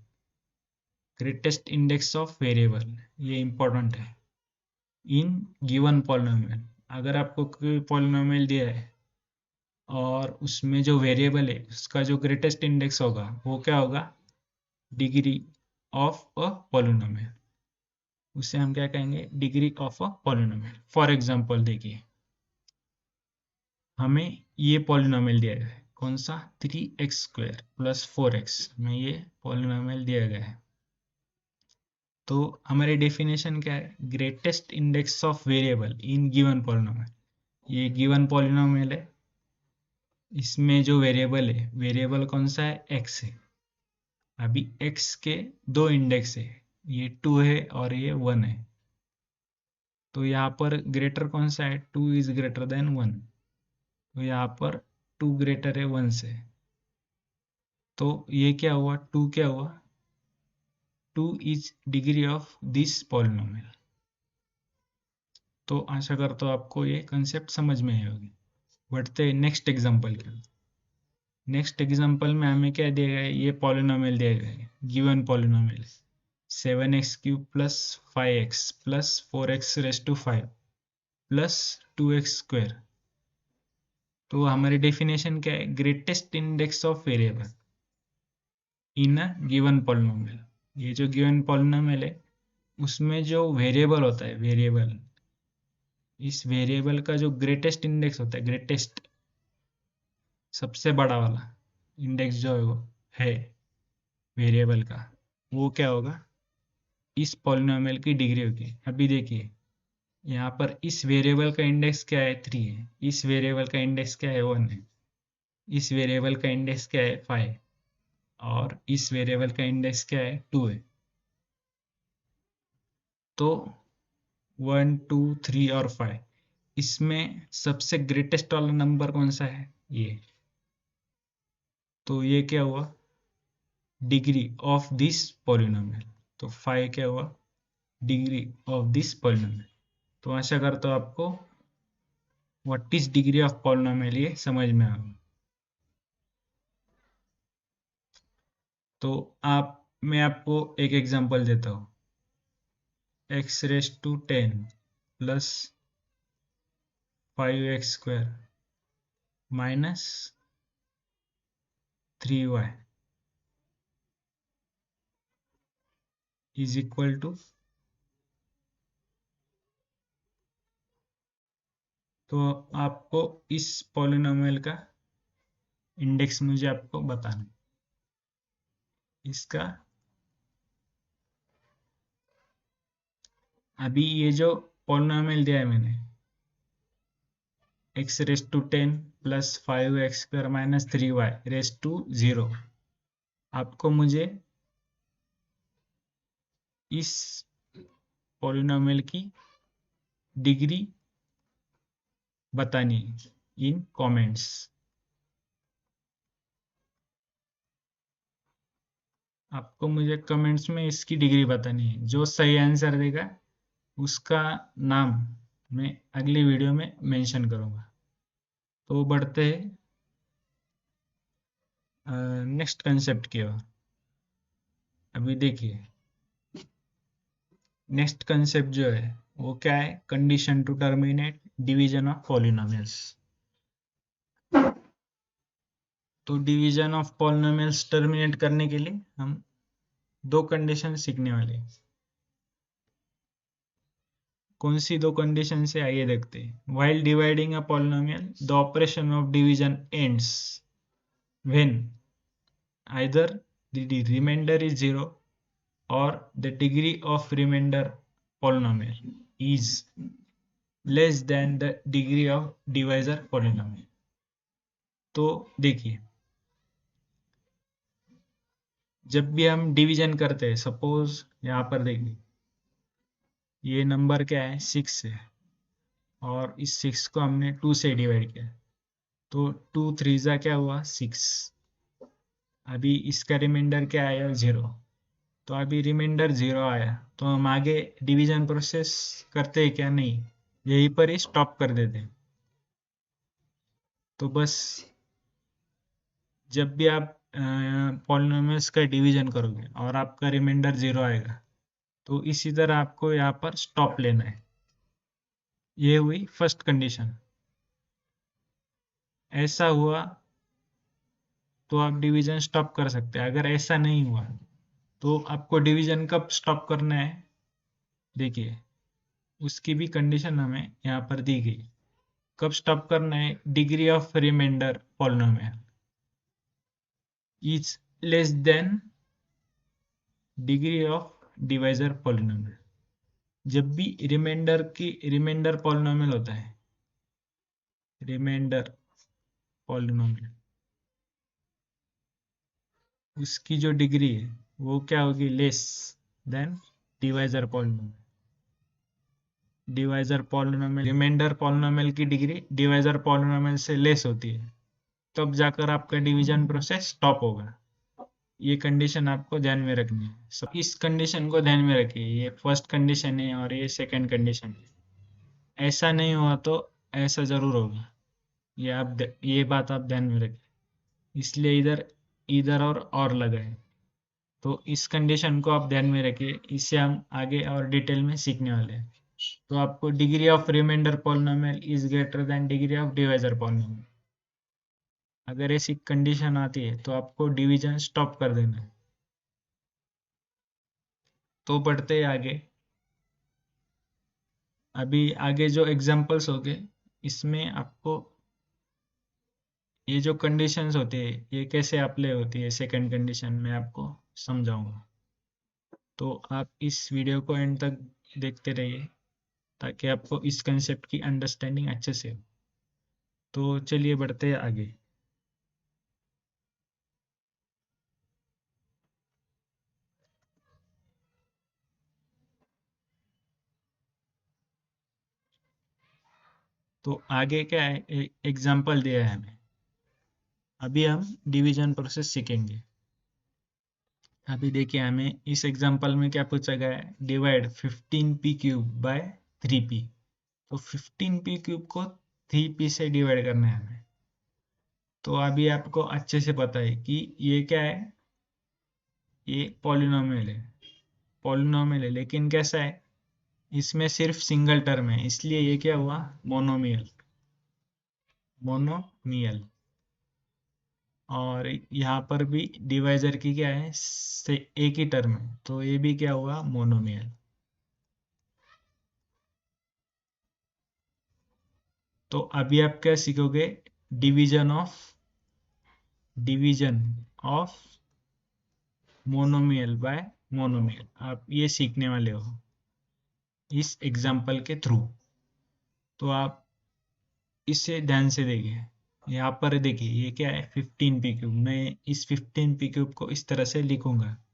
greatest index of variable, ये इंपॉर्टेंट है इन गिवन पॉलिनोमियल। अगर आपको कोई पॉलिनोमियल दिया है और उसमें जो वेरिएबल है उसका जो ग्रेटेस्ट इंडेक्स होगा वो क्या होगा, डिग्री ऑफ अ पॉलिनोमियल। उसे हम क्या कहेंगे, degree of a polynomial. For example देखिए, हमें ये पॉलिनोमियल दिया गया है, कौन सा, 3x² प्लस 4x में ये पॉलिनोमियल दिया गया है। तो हमारी डेफिनेशन क्या है, greatest index of variable in given polynomial. ये गिवन पॉलिनोमियल है, इसमें जो वेरिएबल है, वेरिएबल कौन सा है, x है। अभी x के दो इंडेक्स है, ये 2 है और ये 1 है। तो यहाँ पर ग्रेटर कौन सा है, 2 इज ग्रेटर देन 1। तो यहाँ पर 2 ग्रेटर है 1 से। तो ये क्या हुआ, 2 क्या हुआ, 2 is degree of this polynomial. तो आशा करता हूँ आपको ये कंसेप्ट समझ में आई होगी। बढ़ते नेक्स्ट एग्जांपल के। नेक्स्ट एग्जांपल में हमें क्या दिया गया है, ये पॉलिनोमियल दिया गया है, given polynomial 7x³ plus 5x plus 4x⁵ plus 2x²। तो हमारी डेफिनेशन क्या है, greatest index of variable in a given polynomial. ये जो गिवन पॉलिनोमियल है उसमें जो वेरिएबल होता है, वेरिएबल, इस वेरिएबल का जो ग्रेटेस्ट इंडेक्स होता है, ग्रेटेस्ट सबसे बड़ा वाला इंडेक्स जो है वो है वेरिएबल का, वो क्या होगा, इस पॉलिनोमियल की डिग्री होगी। अभी देखिए यहाँ पर इस वेरिएबल का इंडेक्स क्या है, 3 है। इस वेरिएबल का इंडेक्स क्या है, 1 है। इस वेरिएबल का इंडेक्स क्या है, 5। और इस वेरिएबल का इंडेक्स क्या है, 2 है। तो 1, 2, 3 और 5, इसमें सबसे ग्रेटेस्ट वाला नंबर कौन सा है, ये, तो ये क्या हुआ, डिग्री ऑफ दिस पॉलिनोमियल। तो 5 क्या हुआ, डिग्री ऑफ दिस पॉलिनोमियल। तो आशा करता हूँ आपको what is degree of polynomial ये समझ में आ गया। तो मैं आपको एक एग्जांपल देता हूँ, x raise to 10 plus 5x² minus 3y is equal to, तो आपको इस पॉलिनोमियल का इंडेक्स मुझे आपको बताना है। इसका अभी ये जो पॉलिनोमियल दिया है मैंने, x raise to 10 plus 5x² minus 3y raise to 0, आपको मुझे इस पॉलिनोमियल की डिग्री बतानी है इन कमेंट्स। आपको मुझे कमेंट्स में इसकी डिग्री बतानी है। जो सही आंसर देगा उसका नाम मैं अगली वीडियो में मेंशन करूंगा। तो बढ़ते हैं नेक्स्ट कंसेप्ट की ओर। अभी देखिए नेक्स्ट कंसेप्ट जो है वो क्या है, condition to terminate division of polynomials. तो डिवीजन ऑफ पॉलिनोमियल्स टर्मिनेट करने के लिए हम दो कंडीशन सीखने वाले हैं। कौन सी दो कंडीशन से आइए देखते हैं। While dividing a polynomial the operation of division ends when either the remainder is 0 or the degree of remainder polynomial is less than the degree of divisor polynomial। तो देखिए जब भी हम डिवीजन करते हैं, सपोज यहाँ पर देखिए ये नंबर क्या है 6 है और इस 6 को हमने 2 से डिवाइड किया, तो 2 3 जा क्या हुआ 6। अभी इसका रिमाइंडर क्या आया 0, तो अभी रिमाइंडर 0 आया तो हम आगे डिवीजन प्रोसेस करते हैं क्या, नहीं, यहीं पर ही स्टॉप कर देते हैं। तो बस जब भी आप पॉलिनोमियल्स का डिवीजन करोगे और आपका रिमाइंडर 0 आएगा, तो इसी तरह आपको यहाँ पर स्टॉप लेना है। ये हुई फर्स्ट कंडीशन। ऐसा हुआ तो आप डिवीजन स्टॉप कर सकते हैं। अगर ऐसा नहीं हुआ तो आपको डिवीजन कब स्टॉप करना है, देखिए उसकी भी कंडीशन हमें यहाँ पर दी गई। कब स्टॉप करना है, degree of remainder polynomial is less than degree of divisor polynomial. जब भी रिमाइंडर पॉलिनोमियल होता है, रिमाइंडर पॉलिनोमियल, उसकी जो डिग्री है वो क्या होगी, less than divisor polynomial. Divisor polynomial, remainder polynomial की डिग्री डिवाइजर पॉलिनोमियल से लेस होती है, तब जाकर आपका डिवीजन प्रोसेस स्टॉप होगा। ये कंडीशन आपको ध्यान में रखनी है। इस कंडीशन को ध्यान में रखिए, ये फर्स्ट कंडीशन है और ये सेकंड कंडीशन है। ऐसा नहीं हुआ तो ऐसा जरूर होगा, ये बात आप ध्यान में रखिए। इसलिए इधर इधर और लगाए। तो इस कंडीशन को आप ध्यान में रखिए, इससे हम आगे और डिटेल में सीखने वाले हैं। तो आपको degree of remainder polynomial is greater than degree of divisor polynomial, अगर ऐसी कंडीशन आती है तो आपको डिवीजन स्टॉप कर देना है। तो बढ़ते हैं आगे। अभी आगे जो एग्जांपल्स होंगे इसमें आपको ये जो कंडीशंस होती है ये कैसे अप्लाई होती है सेकंड कंडीशन में आपको समझाऊंगा। तो आप इस वीडियो को एंड तक देखते रहिए ताकि आपको इस कंसेप्ट की अंडरस्टैंडिंग अच्छे से हो। तो चलिए बढ़ते हैं आगे। तो आगे क्या है, एग्जाम्पल दिया है हमें अभी हम डिवीजन प्रोसेस सीखेंगे। अभी देखिए हमें इस एग्जांपल में क्या पूछा गया है, डिवाइड 15p³ बाय 3p। तो 15p³ को 3p से डिवाइड करना है हमें। तो अभी आपको अच्छे से पता है कि ये क्या है, ये पॉलिनोमियल है। पॉलिनोमियल है लेकिन कैसा है, इसमें सिर्फ सिंगल टर्म है, इसलिए ये क्या हुआ, मोनोमियल। मोनोमियल। और यहाँ पर भी डिवाइजर की क्या है, से एक ही टर्म है, तो ये भी क्या हुआ, मोनोमियल। तो अभी आप क्या सीखोगे, division of monomial bye monomial, आप ये सीखने वाले हो इस एग्जाम्पल के थ्रू। तो आप इसे ध्यान से देखिए। यहाँ पर देखिए ये क्या है, 15p³। मैं इस 15p³ को इस तरह से लिखूंगा,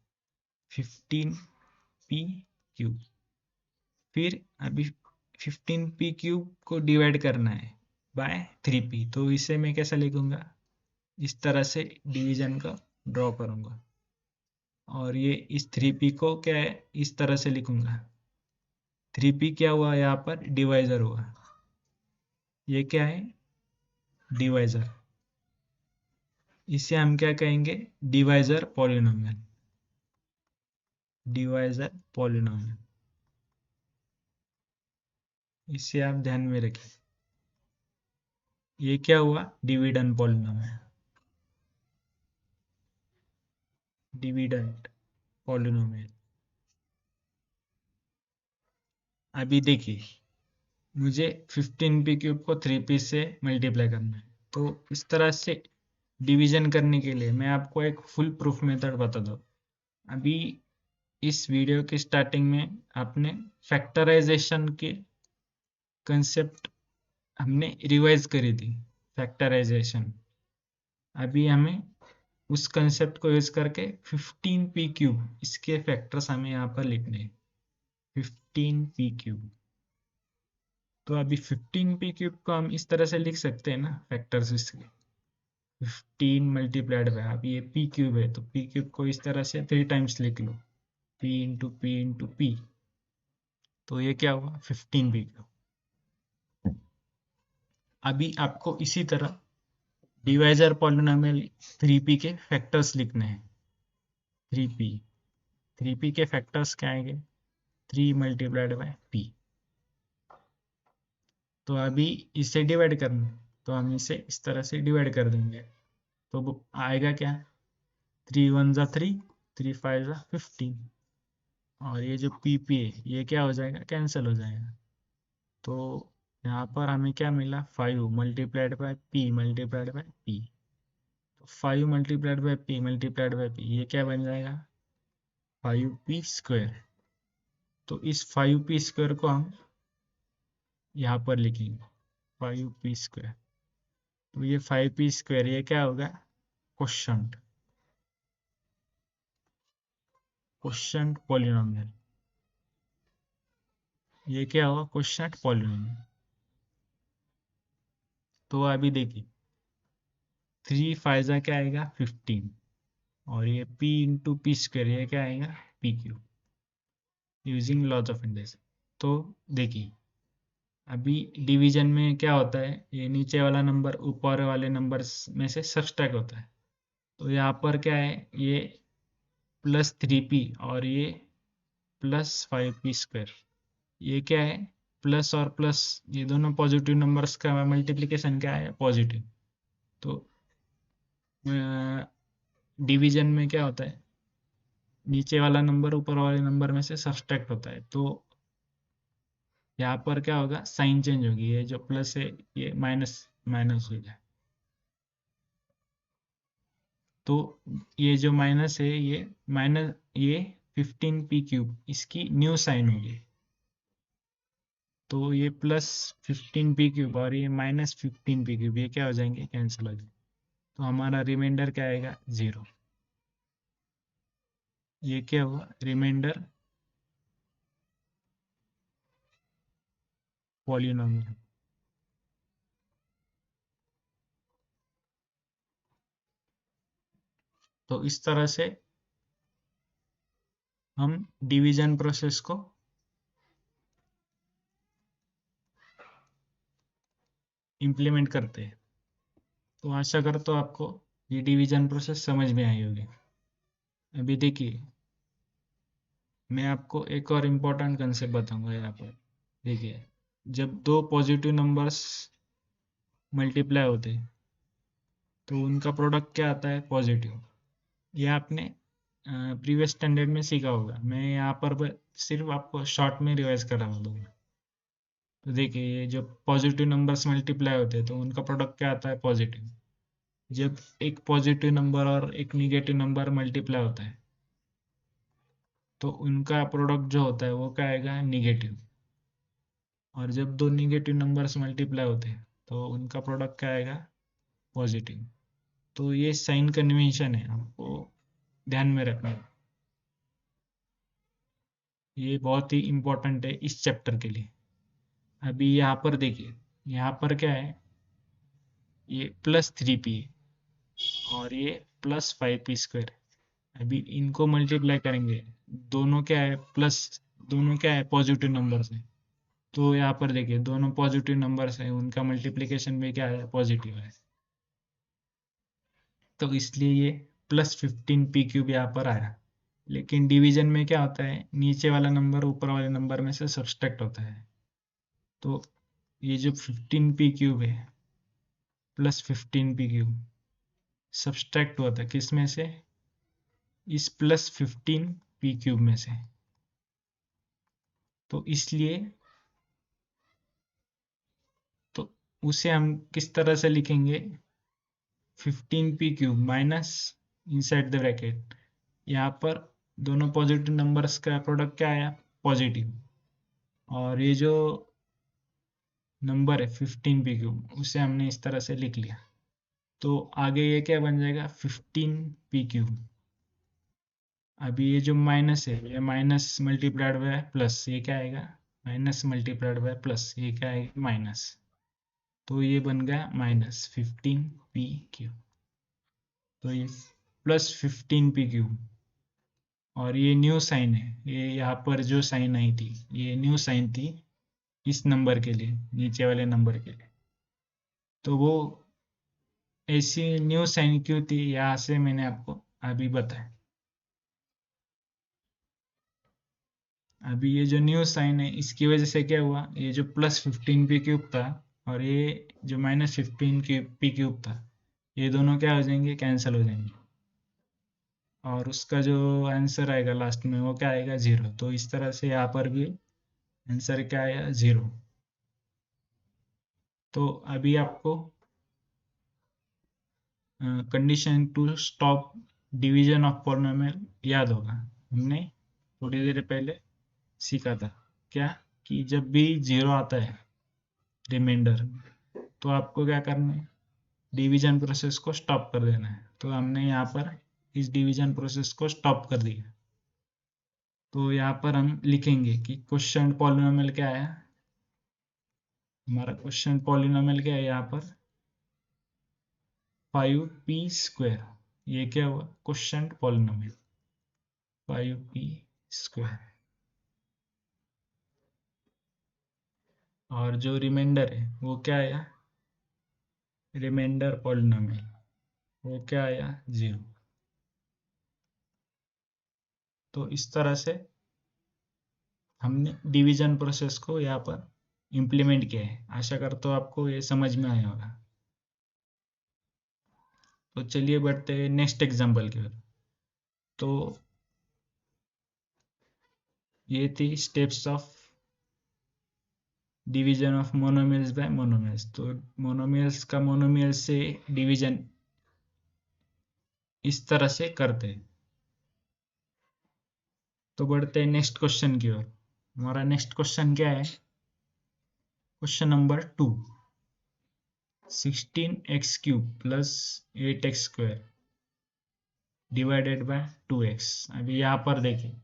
15p³। फिर अभी 15p³ को डिवाइड करना है बाय 3p, तो इसे मैं कैसा लिखूंगा, इस तरह से डिवीजन का ड्रॉ करूंगा। और ये इस 3p को क्या है, इस तरह से लिखूंगा। 3p क्या हुआ, यहाँ पर डिवाइजर हुआ। ये क्या है, डिवाइजर। इसे हम क्या कहेंगे, डिवाइजर पॉलिनोमियल। डिवाइजर पॉलिनोमियल, इसे आप ध्यान में रखिए। ये क्या हुआ, डिविडेंड पॉलिनोमियल। Dividend polynomial. अभी देखिए मुझे 15p³ को 3p से मल्टीप्लाई करना है, तो इस तरह से डिवीजन करने के लिए मैं आपको एक फुल प्रूफ मेथड बता दूँ। अभी इस वीडियो की स्टार्टिंग में आपने फैक्टराइजेशन के कंसेप्ट हमने रिवाइज करी थी, फैक्टराइजेशन। अभी हमें उस कंसेप्ट को यूज करके 15p³ इसके फैक्टर्स हमें यहाँ पर लिखने हैं, 15p³। तो अभी 15p³ को हम इस तरह से लिख सकते हैं ना, फैक्टर्स इसके 15 मल्टीप्लाइड बाय, अब ये p³ है तो p³ को इस तरह से 3 टाइम्स लिख लो, p into P into P. तो ये क्या हुआ, 15p³। अभी आपको इसी तरह डिवाइजर पॉलिनोमियल 3p के फैक्टर्स लिखने हैं। 3p, 3p के फैक्टर्स क्या आएंगे, 3 मल्टीप्लाइड बाय p। तो अभी इसे डिवाइड करना है, तो हम इसे इस तरह से डिवाइड कर देंगे। तो वो आएगा क्या, 3 1 जा 3, 3 5 जा 15। और ये जो pp है ये क्या हो जाएगा, कैंसिल हो जाएगा। तो यहाँ पर हमें क्या मिला, 5 multiplied by p multiplied by p। तो 5 multiplied by p multiplied by p, ये क्या बन जाएगा, 5p²। तो इस 5p² को हम यहाँ पर लिखेंगे, 5p²। तो ये 5p² ये क्या होगा, क्वोशंट। क्वोशंट पॉलिनोमियल, ये क्या होगा, क्वोशंट पॉलिनोमियल। तो अभी देखिए 3 5 क्या आएगा, 15। और ये p इंटू p² ये क्या आएगा, p³ using laws of induction. तो देखिए अभी डिवीजन में क्या होता है, ये नीचे वाला नंबर ऊपर वाले नंबर में से सब्सट्रैक्ट होता है। तो यहाँ पर क्या है, ये +3p और ये +5p², ये क्या है, प्लस और प्लस, ये दोनों पॉजिटिव नंबर्स का मल्टीप्लिकेशन क्या है, पॉजिटिव। तो डिवीजन में क्या होता है, नीचे वाला नंबर ऊपर वाले नंबर में से सब्सट्रैक्ट होता है। तो यहाँ पर क्या होगा, साइन चेंज होगी, ये जो प्लस है ये माइनस माइनस हो जाए। तो ये जो माइनस है ये माइनस, ये 15p³ इसकी न्यू साइन होगी। तो ये +15p³ और ये -15p³ ये क्या हो जाएंगे, कैंसिल हो जाएंगे। तो हमारा रिमाइंडर क्या आएगा, 0। ये क्या हुआ, रिमाइंडर पॉलिनोमियल। तो इस तरह से हम डिवीजन प्रोसेस को इम्प्लीमेंट करते हैं। तो आशा करता हूँ आपको ये डिवीजन प्रोसेस समझ में आई होगी। अभी देखिए, मैं आपको एक और इम्पोर्टेंट कंसेप्ट बताऊंगा यहाँ पर। देखिए, जब दो पॉजिटिव नंबर्स मल्टीप्लाई होते हैं तो उनका प्रोडक्ट क्या आता है? पॉजिटिव। ये आपने प्रीवियस स्टैंडर्ड में सीखा होगा। मैं यहाँ पर सिर्फ आपको शॉर्ट में रिवाइज करा दूंगा। तो देखिए, ये जब पॉजिटिव नंबर्स मल्टीप्लाई होते हैं तो उनका प्रोडक्ट क्या आता है? पॉजिटिव। जब एक पॉजिटिव नंबर और एक निगेटिव नंबर मल्टीप्लाई होता है तो उनका प्रोडक्ट जो होता है वो क्या आएगा? निगेटिव। और जब दो निगेटिव नंबर्स मल्टीप्लाई होते हैं तो उनका प्रोडक्ट क्या आएगा? पॉजिटिव। तो ये साइन कन्वेंशन है, आपको ध्यान में रखना है। ये बहुत ही इंपॉर्टेंट है इस चैप्टर के लिए। अभी यहाँ पर देखिए, यहाँ पर क्या है? ये +3p और ये +5p²। अभी इनको मल्टीप्लाई करेंगे, दोनों क्या है? प्लस, दोनों क्या है? पॉजिटिव नंबर्स है। तो यहाँ पर देखिए, दोनों पॉजिटिव नंबर्स है, उनका मल्टीप्लीकेशन भी क्या है? पॉजिटिव है। तो इसलिए ये +15p³ यहाँ पर आया। लेकिन डिवीजन में क्या होता है? नीचे वाला नंबर ऊपर वाले नंबर में से सब्सट्रैक्ट होता है। तो ये जो 15p³ है, +15p³ सब्सट्रैक्ट हुआ था किस में से? इस +15p³ में से। तो इसलिए तो उसे हम किस तरह से लिखेंगे? 15p³ minus inside the bracket, यहाँ पर दोनों पॉजिटिव नंबर्स का प्रोडक्ट क्या आया? पॉजिटिव। और ये जो नंबर है 15p³ उसे हमने इस तरह से लिख लिया। तो आगे ये क्या बन जाएगा? 15p³। अभी ये जो माइनस है, ये माइनस मल्टीप्लाइड बाय प्लस, ये क्या आएगा? माइनस मल्टीप्लाइड बाय प्लस, ये क्या आएगा? माइनस। तो ये बन गया -15p³। तो ये +15p³ और ये न्यू साइन है, ये यहाँ पर जो साइन आई थी ये न्यू साइन थी इस नंबर के लिए, नीचे वाले नंबर के लिए। तो वो ऐसी न्यू साइन क्यों थी, यहाँ से मैंने आपको अभी बताया। अभी ये जो न्यू साइन है इसकी वजह से क्या हुआ? ये जो +15p³ था और ये जो -15p³ था, ये दोनों क्या हो जाएंगे? कैंसिल हो जाएंगे। और उसका जो आंसर आएगा लास्ट में वो क्या आएगा? 0। तो इस तरह से यहाँ पर भी आंसर क्या आया? 0। तो अभी आपको condition to stop division of polynomial याद होगा। हमने थोड़ी देर पहले सीखा था क्या? कि जब भी 0 आता है रिमाइंडर, तो आपको क्या करना है? डिवीजन प्रोसेस को स्टॉप कर देना है। तो हमने यहाँ पर इस डिवीजन प्रोसेस को स्टॉप कर दिया। तो यहाँ पर हम लिखेंगे कि क्वेश्चन पॉलिनोमियल क्या है? हमारा क्वेश्चन पॉलिनोमियल क्या है यहाँ पर? 5p²। ये क्या हुआ? Question polynomial 5p²। और जो रिमाइंडर है वो क्या आया? रिमाइंडर पॉलिनोमियल, वो क्या आया? 0। तो इस तरह से हमने डिवीजन प्रोसेस को यहाँ पर इम्प्लीमेंट किया है। आशा करता हूँ आपको ये समझ में आया होगा। तो चलिए बढ़ते हैं नेक्स्ट एग्जांपल की ओर। तो ये थी steps of division of monomials by monomials. तो मोनोमियल्स का मोनोमियल से डिवीजन इस तरह से करते हैं। तो बढ़ते हैं नेक्स्ट क्वेश्चन की ओर। हमारा नेक्स्ट क्वेश्चन क्या है? Question number 2, 16x³ plus 8x² divided by 2x। अभी यहाँ पर देखें,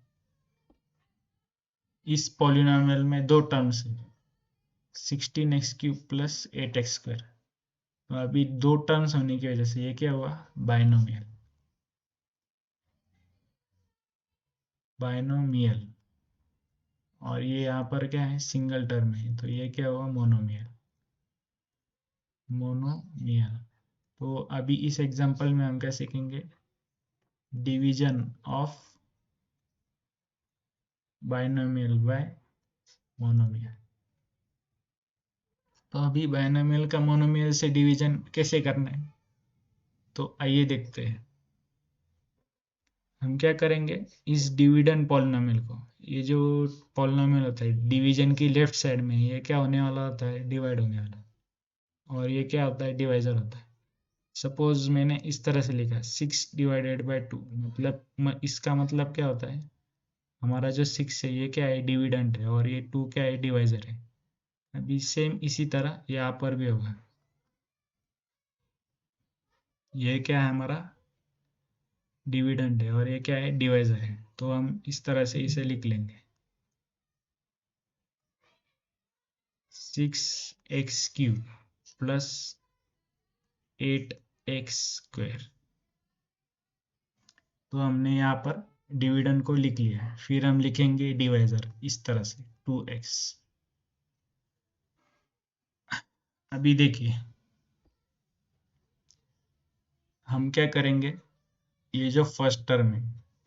इस पॉलिनोमियल में दो टर्म्स है, 16x³ प्लस 8x²। तो अभी दो टर्म्स होने की वजह से ये क्या हुआ? बाइनोमियल। बाइनोमियल, और ये यहाँ पर क्या है, सिंगल टर्म है, तो ये क्या हुआ, मोनोमियल। मोनोमियल। तो अभी इस एग्जांपल में हम क्या सीखेंगे, division of binomial bye monomial. तो अभी बाइनोमियल का मोनोमियल से डिवीजन कैसे करना है, तो आइए देखते हैं। हम क्या करेंगे, इस डिविडेंड पॉलिनोमियल को, ये जो पॉलिनोमियल होता है डिवीजन की लेफ्ट साइड में, ये क्या होने वाला होता है, डिवाइड होने वाला, और ये क्या होता है, डिवाइजर होता है। सपोज मैंने इस तरह से लिखा 6/2, मतलब इसका मतलब क्या होता है, हमारा जो 6 है ये क्या है, डिविडेंड है, और ये 2 क्या है, डिवाइजर है। अभी सेम इसी तरह यहाँ पर भी होगा, ये क्या है, हमारा डिविडेंड है, और ये क्या है, डिवाइजर है। तो हम इस तरह से इसे लिख लेंगे, 6x³ प्लस 8x²। तो हमने यहाँ पर डिविडेंड को लिख लिया है, फिर हम लिखेंगे डिवाइजर इस तरह से 2x। अभी देखिए हम क्या करेंगे, ये जो फर्स्ट टर्म है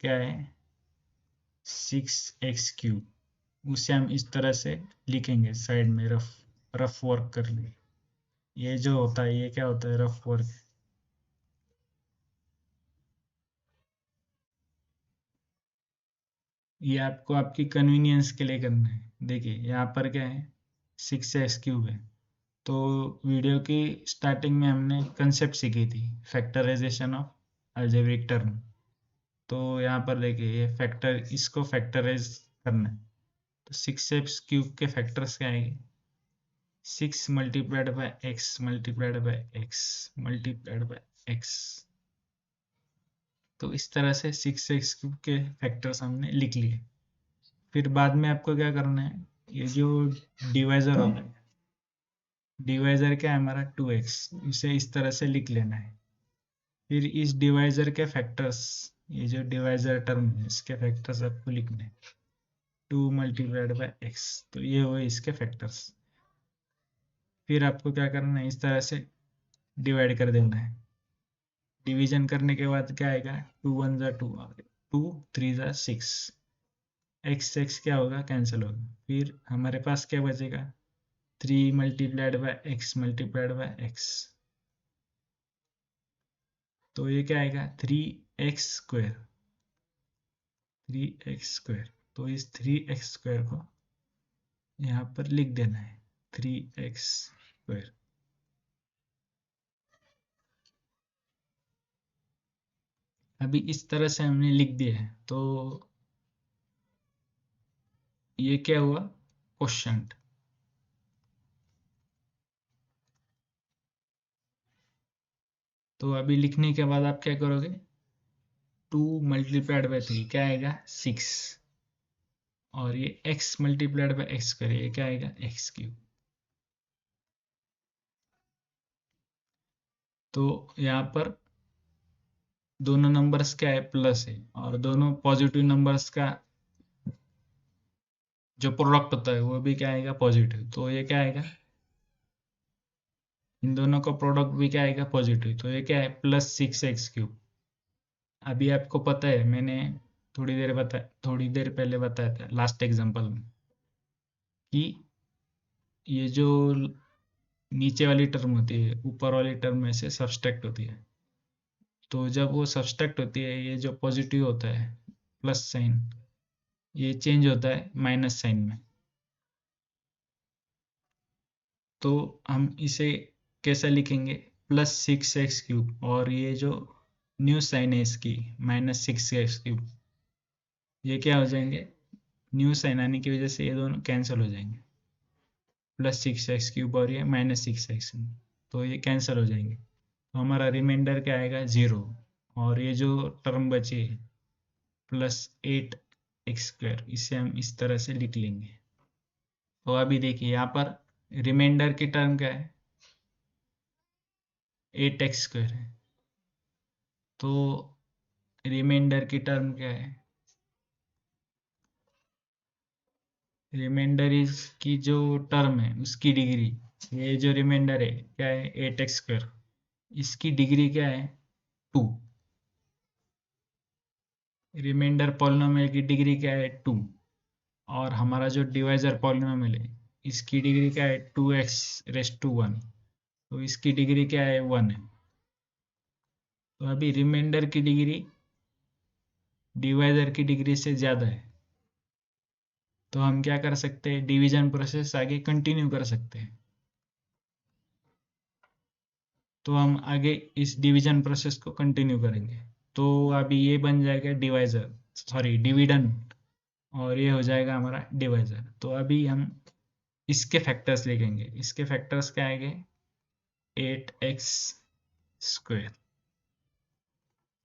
क्या है, 6x³, उसे हम इस तरह से लिखेंगे साइड में, रफ रफ वर्क कर लेंगे। ये जो होता है ये क्या होता है, रफ वर्क। ये आपको आपकी कन्वीनियंस के लिए करना है। देखिए यहाँ पर क्या है, 6x³ है। तो वीडियो की स्टार्टिंग में हमने कंसेप्ट सीखी थी, फैक्टराइजेशन ऑफ अलजेब्रिक टर्म। तो यहाँ पर देखिए ये फैक्टर, इसको फैक्टराइज करना है। तो 6x³ के फैक्टर्स क्या आएंगे, 6 × x × तो इस तरह से 6x³ के फैक्टर्स हमने लिख लिए। फिर बाद में आपको क्या करना है, ये जो डिवाइजर होता है, डिवाइजर क्या है हमारा 2x, इसे इस तरह से लिख लेना है। फिर इस डिवाइजर के फैक्टर्स, ये जो डिवाइजर टर्म है इसके फैक्टर्स आपको लिखने हैं, 2 × x, तो ये हुए इसके फैक्टर्स। फिर आपको क्या करना है, इस तरह से डिवाइड कर देना है। डिवीजन करने के बाद क्या आएगा, 2 × 1 = 2, 2 × 3 = 6, एक्स एक्स क्या होगा, कैंसिल होगा। फिर हमारे पास क्या बचेगा, 3 × x तो ये क्या आएगा, 3x²। 3x², तो इस 3x² को यहाँ पर लिख देना है, 3x²। अभी इस तरह से हमने लिख दिया है, तो ये क्या हुआ, क्वोशंट। तो अभी लिखने के बाद आप क्या करोगे, 2 × 3 क्या आएगा, 6, और ये x × x² ये क्या आएगा, x³। तो यहाँ पर दोनों नंबर्स क्या है, प्लस है, और दोनों पॉजिटिव नंबर्स का जो प्रोडक्ट होता है वो भी क्या आएगा, पॉजिटिव। तो ये क्या आएगा, इन दोनों का प्रोडक्ट भी क्या आएगा, पॉजिटिव। तो ये क्या है, +6x³। अभी आपको पता है, मैंने थोड़ी देर पहले बताया था लास्ट एग्जांपल में, कि ये जो नीचे वाली टर्म होती है ऊपर वाली टर्म में से सब्सट्रैक्ट होती है। तो जब वो सब्सट्रैक्ट होती है, ये जो पॉजिटिव होता है प्लस साइन, ये चेंज होता है माइनस साइन में। तो हम इसे कैसे लिखेंगे, +6x³, और ये जो न्यू साइन है इसकी -6x³, ये क्या हो जाएंगे, न्यू साइन आने की वजह से ये दोनों कैंसिल हो जाएंगे, +6x³ और ये -6x, तो ये कैंसिल हो जाएंगे। तो हमारा रिमाइंडर क्या आएगा, 0। और ये जो टर्म बची है +8x², इसे हम इस तरह से लिख लेंगे। तो अभी देखिए यहाँ पर रिमाइंडर की टर्म क्या है, 8x² है। तो रिमाइंडर की टर्म क्या है, रिमाइंडर इज की जो टर्म है उसकी डिग्री, ये जो रिमाइंडर है क्या है 8x², इसकी डिग्री क्या है 2। रिमाइंडर पॉलिनोमियल की डिग्री क्या है 2, और हमारा जो डिवाइजर पॉलिनोमियल है इसकी डिग्री क्या है 2x⁻1, तो इसकी डिग्री क्या है 1 है। तो अभी रिमाइंडर की डिग्री डिवाइजर की डिग्री से ज़्यादा है, तो हम क्या कर सकते हैं, डिवीजन प्रोसेस आगे कंटिन्यू कर सकते हैं। तो हम आगे इस डिवीजन प्रोसेस को कंटिन्यू करेंगे। तो अभी ये बन जाएगा डिवाइजर, सॉरी डिविडेंड, और ये हो जाएगा हमारा डिवाइजर। तो अभी हम इसके फैक्टर्स लिखेंगे। इसके फैक्टर्स क्या आएंगे 8x²।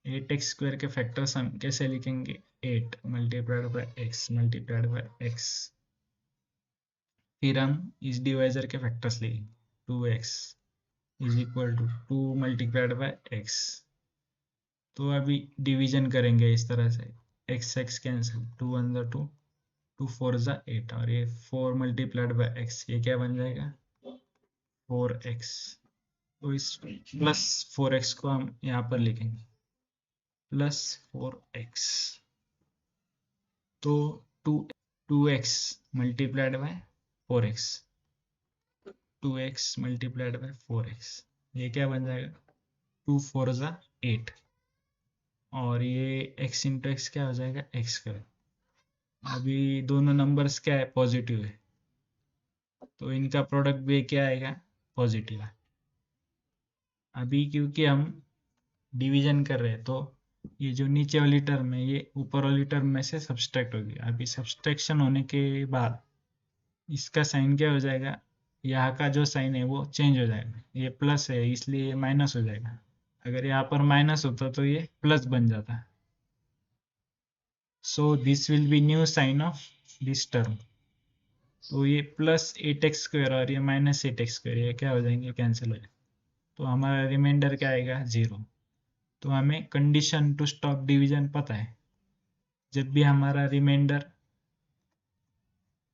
8x² के फैक्टर्स हम कैसे लिखेंगे 8 multiplied by x multiplied by x। फिर हम इस डिवाइजर के फैक्टर्स लिखेंगे 2x is equal to 2 multiplied by x। तो अभी डिवीजन करेंगे इस तरह से, x x कैंसिल, 2 1 जा 2, 2 4 जा 8, और ये 4 मल्टीप्लाइड बाय x, ये क्या बन जाएगा 4x। तो इस प्लस 4x को हम यहाँ पर लिखेंगे प्लस 4x। तो 2 2x multiplied by 4x, 2x multiplied by 4x, ये क्या बन जाएगा 2 4 जा 8, और ये x इंटू एक्स क्या हो जाएगा x²। अभी दोनों नंबर्स क्या है पॉजिटिव है, तो इनका प्रोडक्ट भी क्या आएगा पॉजिटिव है। अभी क्योंकि हम डिवीजन कर रहे हैं, तो ये जो नीचे वाली टर्म है ये ऊपर वाली टर्म में से सब्सट्रैक्ट होगी। अभी सब्सट्रैक्शन होने के बाद इसका साइन क्या हो जाएगा, यहाँ का जो साइन है वो चेंज हो जाएगा। ये प्लस है इसलिए ये माइनस हो जाएगा, अगर यहाँ पर माइनस होता तो ये प्लस बन जाता। So this will be new sign of this term. तो ये प्लस 8x² और ये माइनस 8x², ये क्या हो जाएंगे कैंसिल हो जाएंगे। तो हमारा रिमाइंडर क्या आएगा 0। तो हमें कंडीशन टू स्टॉप डिवीजन पता है, जब भी हमारा रिमाइंडर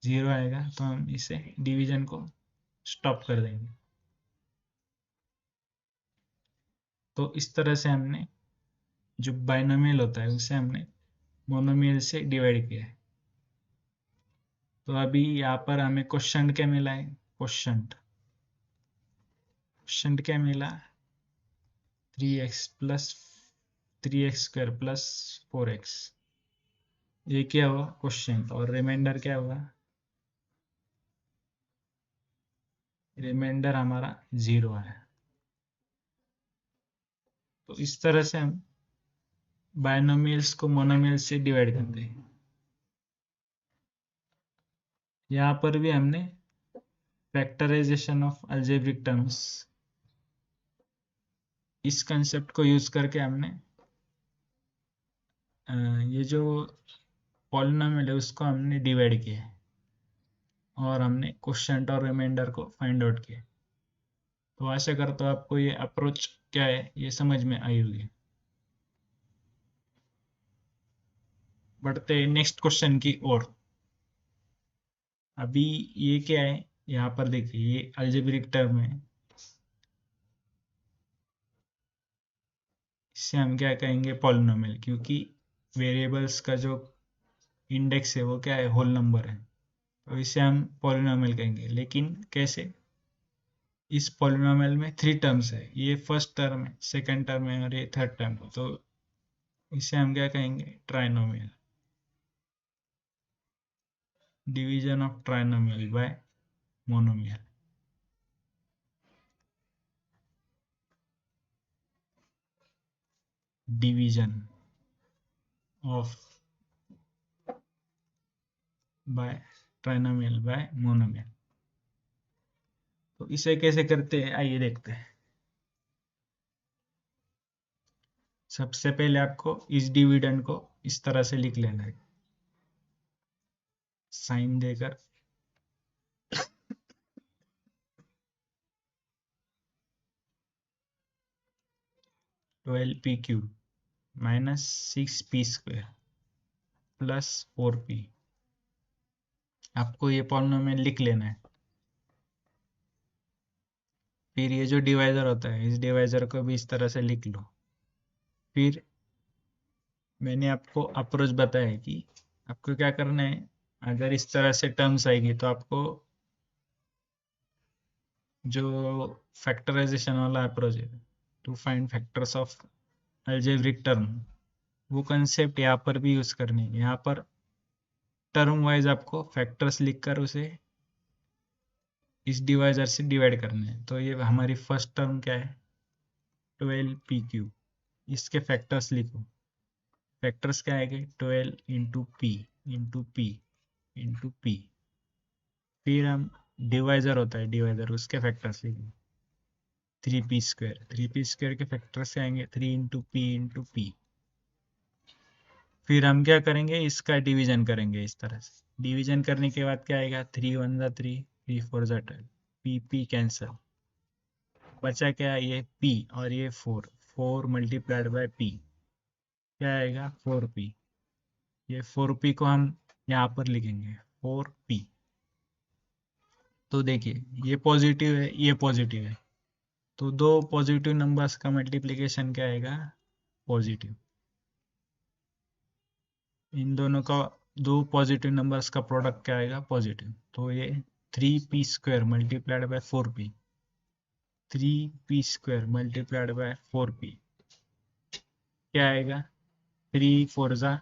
0 आएगा तो हम इसे डिवीजन को स्टॉप कर देंगे। तो इस तरह से हमने जो बाइनोमियल होता है उसे हमने मोनोमियल से डिवाइड किया है। तो अभी यहाँ पर हमें क्वेश्चन क्या मिला है, क्वेश्चन क्या मिला 3x² प्लस 4x, ये क्या हुआ क्वेश्चन, और रिमाइंडर क्या हुआ, रिमाइंडर हमारा 0 है। तो इस तरह से हम बाइनोमियल्स को मोनोमियल से डिवाइड करते हैं। यहाँ पर भी हमने फैक्टराइजेशन ऑफ अलजेब्रिक टर्म्स, इस कंसेप्ट को यूज करके हमने ये जो पॉलिनोमियल है उसको हमने डिवाइड किया है, और हमने क्वोशिएंट और रिमाइंडर को फाइंड आउट किया। तो आशा करता हूँ आपको ये अप्रोच क्या है ये समझ में आई होगी। बढ़ते नेक्स्ट क्वेश्चन की ओर। अभी ये क्या है, यहाँ पर देखिए ये अलजेब्रिक टर्म है, इससे हम क्या कहेंगे पॉलिनोमियल, क्योंकि वेरिएबल्स का जो इंडेक्स है वो क्या है होल नंबर है, तो इसे हम पॉलिनोमियल कहेंगे। लेकिन कैसे, इस पॉलिनोमियल में 3 टर्म्स है, ये फर्स्ट टर्म है, सेकंड टर्म है, और ये थर्ड टर्म है, तो इसे हम क्या कहेंगे trinomial, division of trinomial by monomial. Division of by trinomial by monomial. तो इसे कैसे करते हैं आइए देखते हैं। सबसे पहले आपको इस डिविडेंड को इस तरह से लिख लेना है, साइन देकर, 12p³ minus 6p² plus 4p आपको ये पॉलिनोमियल लिख लेना है। फिर ये जो डिवाइजर होता है, इस डिवाइजर को भी इस तरह से लिख लो। फिर मैंने आपको अप्रोच बताया है कि आपको क्या करना है। अगर इस तरह से टर्म्स आएगी तो आपको जो फैक्टराइजेशन वाला अप्रोच है, to find factors of algebraic term, वो कंसेप्ट यहाँ पर भी यूज करनी है। यहाँ पर टर्म वाइज आपको फैक्टर्स लिखकर उसे इस डिवाइजर से डिवाइड करना है। तो ये हमारी फर्स्ट टर्म क्या है, 12 pq। इसके फैक्टर्स लिखो। फैक्टर्स क्या आएंगे, 12 × p × p × p। फिर हम डिवाइजर होता है, डिवाइजर उसके फैक्टर्स लिखेंगे। 3p², 3p² के फैक्टर्स आएंगे 3 × p × p। फिर हम क्या करेंगे, इसका डिवीजन करेंगे इस तरह से। डिवीजन करने के बाद क्या आएगा, 3 × 1 = 3, 3 × 4 = 12, पी पी कैंसल। बचा क्या, ये p और ये 4, 4 × p क्या आएगा, 4p। ये 4p को हम यहाँ पर लिखेंगे 4p। तो देखिए ये पॉजिटिव है, ये पॉजिटिव है, तो दो पॉजिटिव नंबर्स का मल्टीप्लिकेशन क्या आएगा, पॉजिटिव। इन दोनों का, दो पॉजिटिव नंबर्स का प्रोडक्ट क्या आएगा, पॉजिटिव। तो ये 3p² × 4p, 3p² × 4p क्या आएगा, 3 × 4 =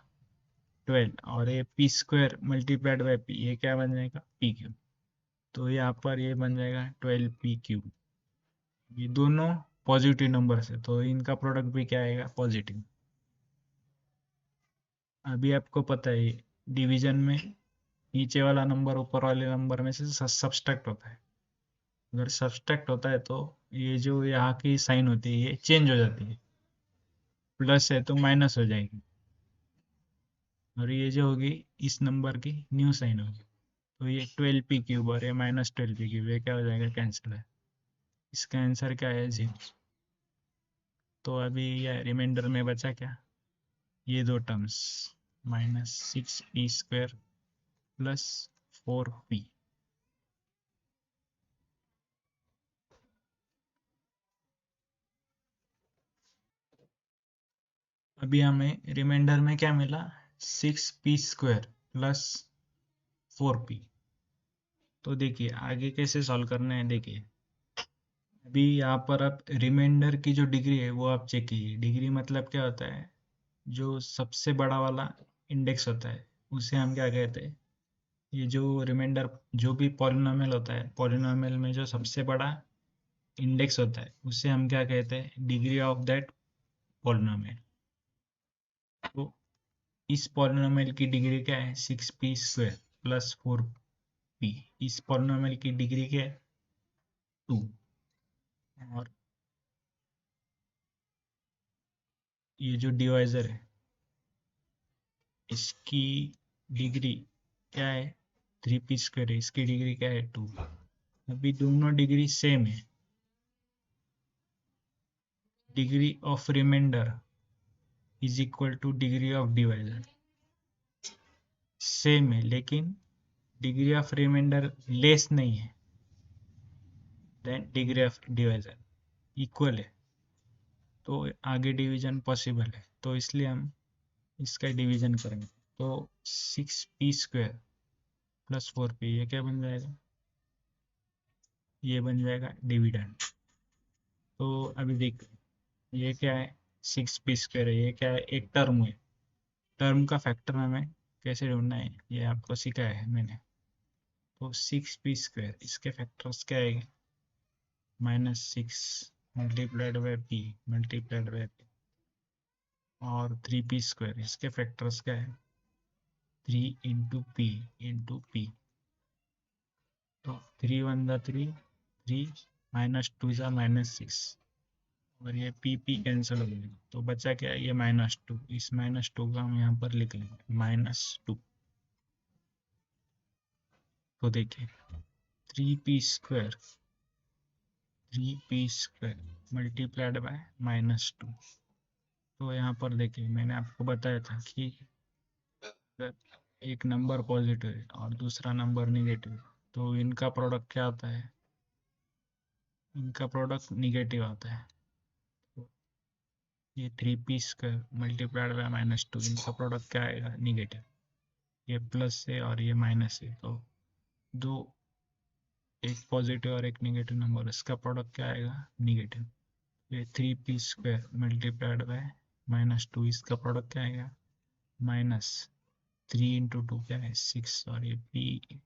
12, और ये p² × p, ये क्या बन जाएगा, pq। तो यहाँ पर ये बन जाएगा 12pq। ये दोनों पॉजिटिव नंबर्स है, तो इनका प्रोडक्ट भी क्या आएगा, पॉजिटिव। अभी आपको पता है डिवीजन में नीचे वाला नंबर ऊपर वाले नंबर में से सब्सट्रैक्ट होता है। अगर सब्सट्रैक्ट होता है तो ये जो यहाँ की साइन होती है ये चेंज हो जाती है, प्लस है तो माइनस हो जाएगी, और ये जो होगी इस नंबर की न्यू साइन होगी। तो ये 12p³ और ये -12p³, ये क्या हो जाएगा, कैंसिल है। इसका आंसर क्या है, 0। तो अभी ये रिमाइंडर में बचा क्या, ये दो टर्म्स, -6p² + 4p। अभी हमें रिमाइंडर में क्या मिला, 6p² + 4p। तो देखिए आगे कैसे सॉल्व करना है। देखिए अभी यहाँ पर आप रिमाइंडर की जो डिग्री है वो आप चेक कीजिए। डिग्री मतलब क्या होता है, जो सबसे बड़ा वाला इंडेक्स होता है उसे हम क्या कहते हैं। ये जो रिमाइंडर, जो भी पॉलिनोमियल होता है, पॉलिनोमियल में जो सबसे बड़ा इंडेक्स होता है उसे हम क्या कहते हैं, डिग्री ऑफ दैट पॉलिनोमियल। तो इस पॉलिनोमियल की डिग्री क्या है, 6p² + 4p। इस पॉलिनोमियल की डिग्री क्या है, 2। और ये जो डिवाइजर है इसकी डिग्री क्या है, 3p² है, इसकी डिग्री क्या है, 2। अभी दोनों डिग्री सेम है। Degree of remainder = degree of divisor, same है, लेकिन डिग्री ऑफ रिमाइंडर लेस नहीं है than degree of divisor, equal है। तो आगे डिवीजन पॉसिबल है, तो इसलिए हम इसका डिवीजन करेंगे। तो 6p² + 4p ये क्या बन जाएगा, ये बन जाएगा डिविडेंड। तो अभी देख, ये क्या है, 6p² है, ये क्या है, एक टर्म है। टर्म का फैक्टर हमें कैसे ढूंढना है ये आपको सिखाया है मैंने। तो 6p², इसके फैक्टर्स क्या है, -6 × p × p, और 3p², इसके फैक्टर्स क्या है, 3 × p × p। तो 3 × 1 = 3, 3 -2 = -6, और ये p कैंसिल हो गया, तो बचा क्या, ये -2। इस -2 का हम यहाँ पर लिख लेंगे, -2। तो देखिए 3p² 3p² × -2। तो यहाँ पर देखिए मैंने आपको बताया था कि एक नंबर पॉजिटिव है और दूसरा नंबर निगेटिव है, तो इनका प्रोडक्ट क्या आता है? इनका प्रोडक्ट निगेटिव आता है। तो ये 3p² मल्टीप्लाइड बाय -2, इनका प्रोडक्ट क्या आएगा? निगेटिव। ये प्लस है और ये माइनस है, तो दो, एक पॉजिटिव और एक निगेटिव नंबर, इसका प्रोडक्ट क्या आएगा? निगेटिव। ये 3p² मल्टीप्लाइड बाय -2, इसका प्रोडक्ट क्या आएगा? -3 × 2 क्या है? 6, और ये p²।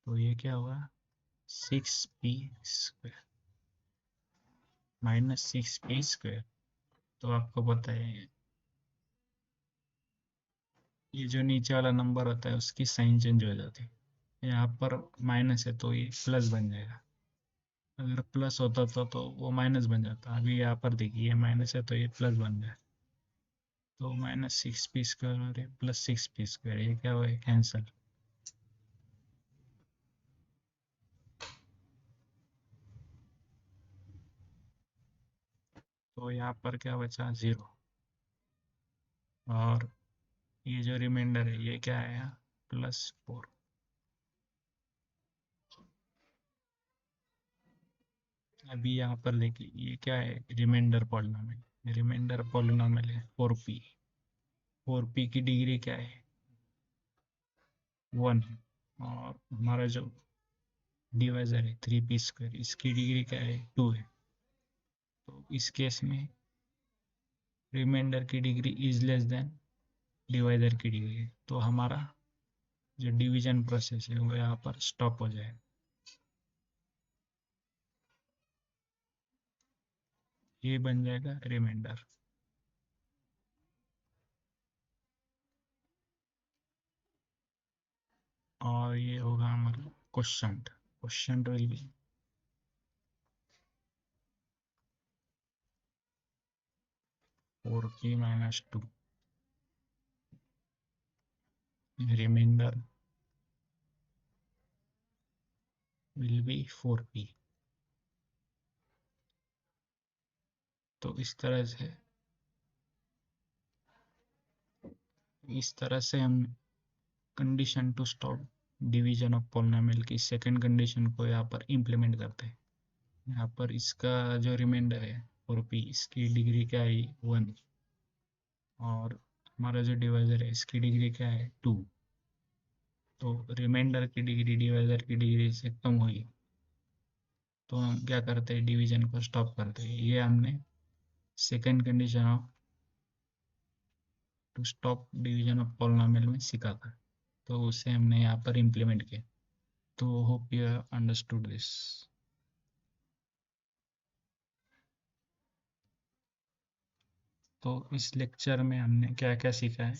तो ये क्या होगा? 6p² -6p²। तो आपको पता है ये जो नीचे वाला नंबर होता है उसकी साइन चेंज हो जाती है। यहाँ पर माइनस है तो ये प्लस बन जाएगा, अगर प्लस होता तो वो माइनस बन जाता। अभी यहाँ पर देखिए ये माइनस है तो ये प्लस बन गया, तो -6p² और ये +6p², ये क्या हुआ? कैंसल। तो यहाँ पर क्या बचा? 0। और ये जो रिमाइंडर है ये क्या आया? +4। अभी यहाँ पर देखिए ये क्या है? Reminder polynomial. रिमाइंडर पॉलिनोमियल है 4p। 4p की डिग्री क्या है? 1 है। और हमारा जो डिवाइजर है 3p², इसकी डिग्री क्या है? 2 है। तो इस केस में रिमाइंडर की degree is less than divisor की डिग्री, तो हमारा जो डिवीजन प्रोसेस है वो यहाँ पर स्टॉप हो जाएगा। ये बन जाएगा रिमाइंडर। और ये होगा हमारा question. Question will be 4p - 2, remainder will be 4p। तो इस तरह से हम condition to stop division of polynomial की सेकंड कंडीशन को यहाँ पर इम्प्लीमेंट करते हैं। यहाँ पर इसका जो रिमाइंडर है 4p, इसकी डिग्री क्या है? 1। और हमारा जो डिवाइजर है इसकी डिग्री क्या है? 2। तो रिमाइंडर की डिग्री डिवाइजर की डिग्री से कम हुई, तो हम क्या करते हैं? डिवीजन को स्टॉप करते हैं। ये हमने second condition of to stop division of polynomial में सीखा था, तो उसे हमने यहाँ पर इम्प्लीमेंट किया। तो होप यू अंडरस्टूड दिस। तो इस लेक्चर में हमने क्या क्या सीखा है?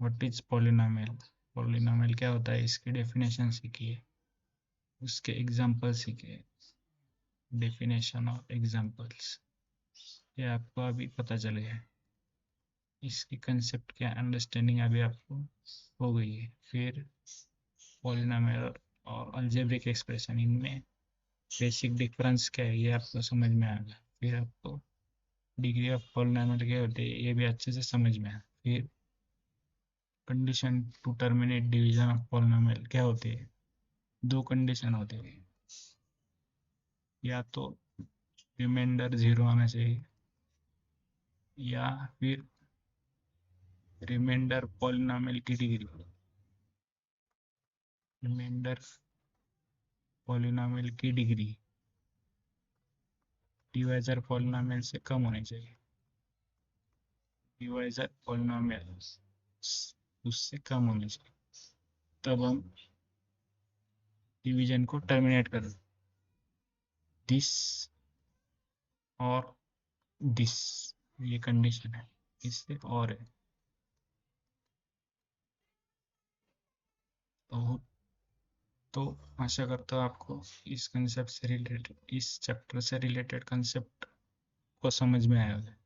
What is polynomial? पॉलिनोमियल क्या होता है, इसकी डेफिनेशन सीखी है, उसके एग्जाम्पल सीखे। डेफिनेशन और एग्जाम्पल्स ये आपको अभी पता चल गया है। इसकी कंसेप्ट क्या अंडरस्टैंडिंग अभी आपको हो गई है। फिर पॉलिनोमियल और अलजेब्रिक एक्सप्रेशन, इनमें बेसिक डिफरेंस क्या है ये आपको समझ में आ गया। फिर आपको डिग्री ऑफ पॉलिनोमियल क्या होते हैं ये भी अच्छे से समझ में आया। फिर condition to terminate division of polynomial क्या होती है? दो कंडीशन होती है, या तो रिमाइंडर 0 आना चाहिए, या फिर रिमाइंडर पॉलिनोमियल की डिग्री, रिमाइंडर पॉलिनोमियल की डिग्री डिवाइजर पॉलिनोमियल से कम होनी चाहिए। डिवाइजर पॉलिनोमियल उससे कम होनी चाहिए, तब हम डिवीजन को टर्मिनेट कर दिस और दिस, ये कंडीशन है। इससे और है। तो आशा करता हूँ आपको इस कंसेप्ट से रिलेटेड, इस चैप्टर से रिलेटेड कंसेप्ट को समझ में आया होगा।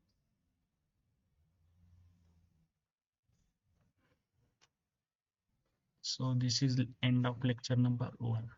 So this is end of lecture number 1.